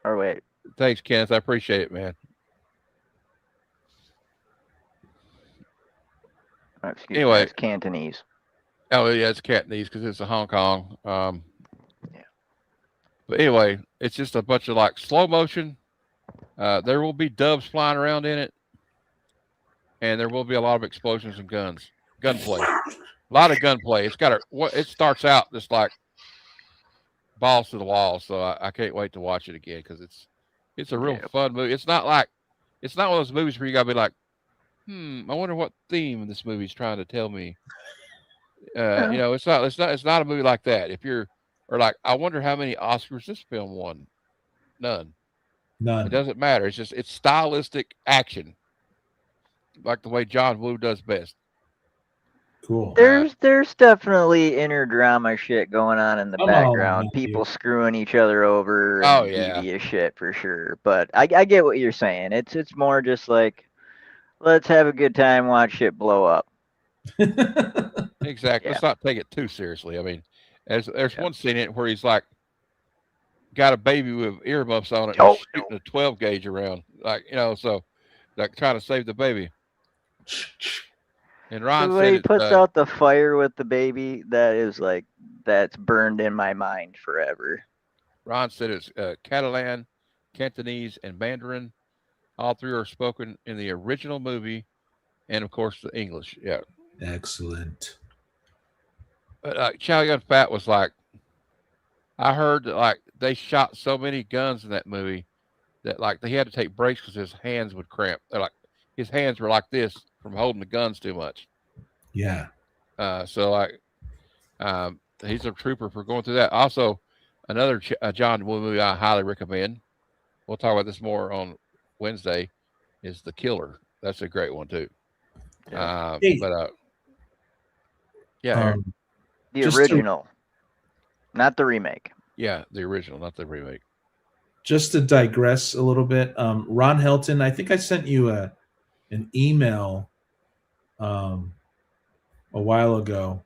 Or wait. Thanks, Kenneth. I appreciate it, man. Anyway, it's Cantonese. Oh yeah, it's Cantonese because it's a Hong Kong. Yeah. But anyway, it's just a bunch of like slow motion. There will be doves flying around in it, and there will be a lot of explosions and gunplay. A lot of gunplay. It starts out just like balls to the wall. So I can't wait to watch it again because it's a real fun movie. It's not one of those movies where you gotta be like, I wonder what theme this movie's trying to tell me. You know, it's not a movie like that. Or like, I wonder how many Oscars this film won. None. It doesn't matter. It's stylistic action, like the way John Woo does best. Cool. There's definitely inner drama shit going on in the background. People screwing each other over. And devious shit for sure. But I get what you're saying. It's more just like, let's have a good time, watch shit blow up. Exactly. Yeah. Let's not take it too seriously. I mean, there's one scene in it where he's like got a baby with earmuffs on it and shooting a 12 gauge around, like, you know, so like trying to save the baby. And Ron said he puts out the fire with the baby. That's burned in my mind forever. Ron said it's Catalan, Cantonese, and Mandarin. All three are spoken in the original movie, and of course the English. Yeah. Excellent. But Chow Yun-Fat was like, I heard that like they shot so many guns in that movie that like they had to take breaks because his hands would cramp. They're like his hands were like this from holding the guns too much. Yeah. So he's a trooper for going through that. Also, another John Woo movie I highly recommend. We'll talk about this more on Wednesday. Is The Killer. That's a great one too. Yeah, Aaron. The original, not the remake. Yeah, the original, not the remake. Just to digress a little bit, Ron Helton, I think I sent you an email a while ago.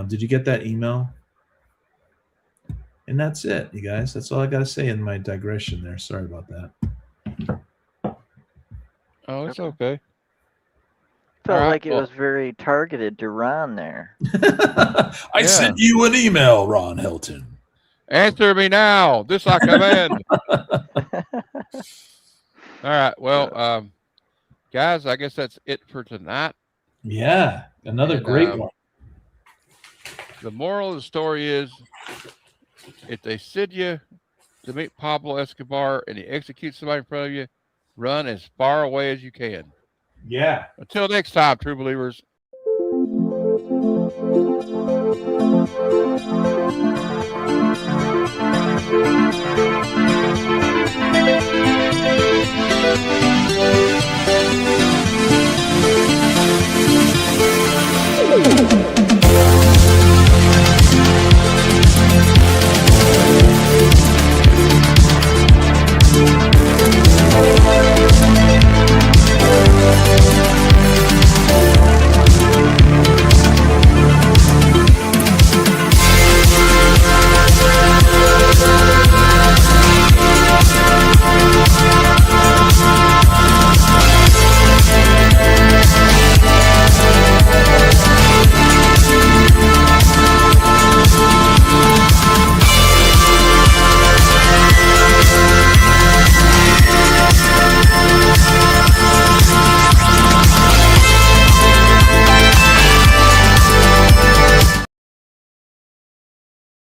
Did you get that email? And that's it, you guys. That's all I got to say in my digression there. Sorry about that. Oh, it's okay. Felt like it was very targeted to Ron there. I sent you an email, Ron Helton. Answer me now. This I command. All right. Well, guys, I guess that's it for tonight. Yeah, another great one. The moral of the story is, if they send you to meet Pablo Escobar and he executes somebody in front of you, run as far away as you can. Yeah. Until next time, true believers.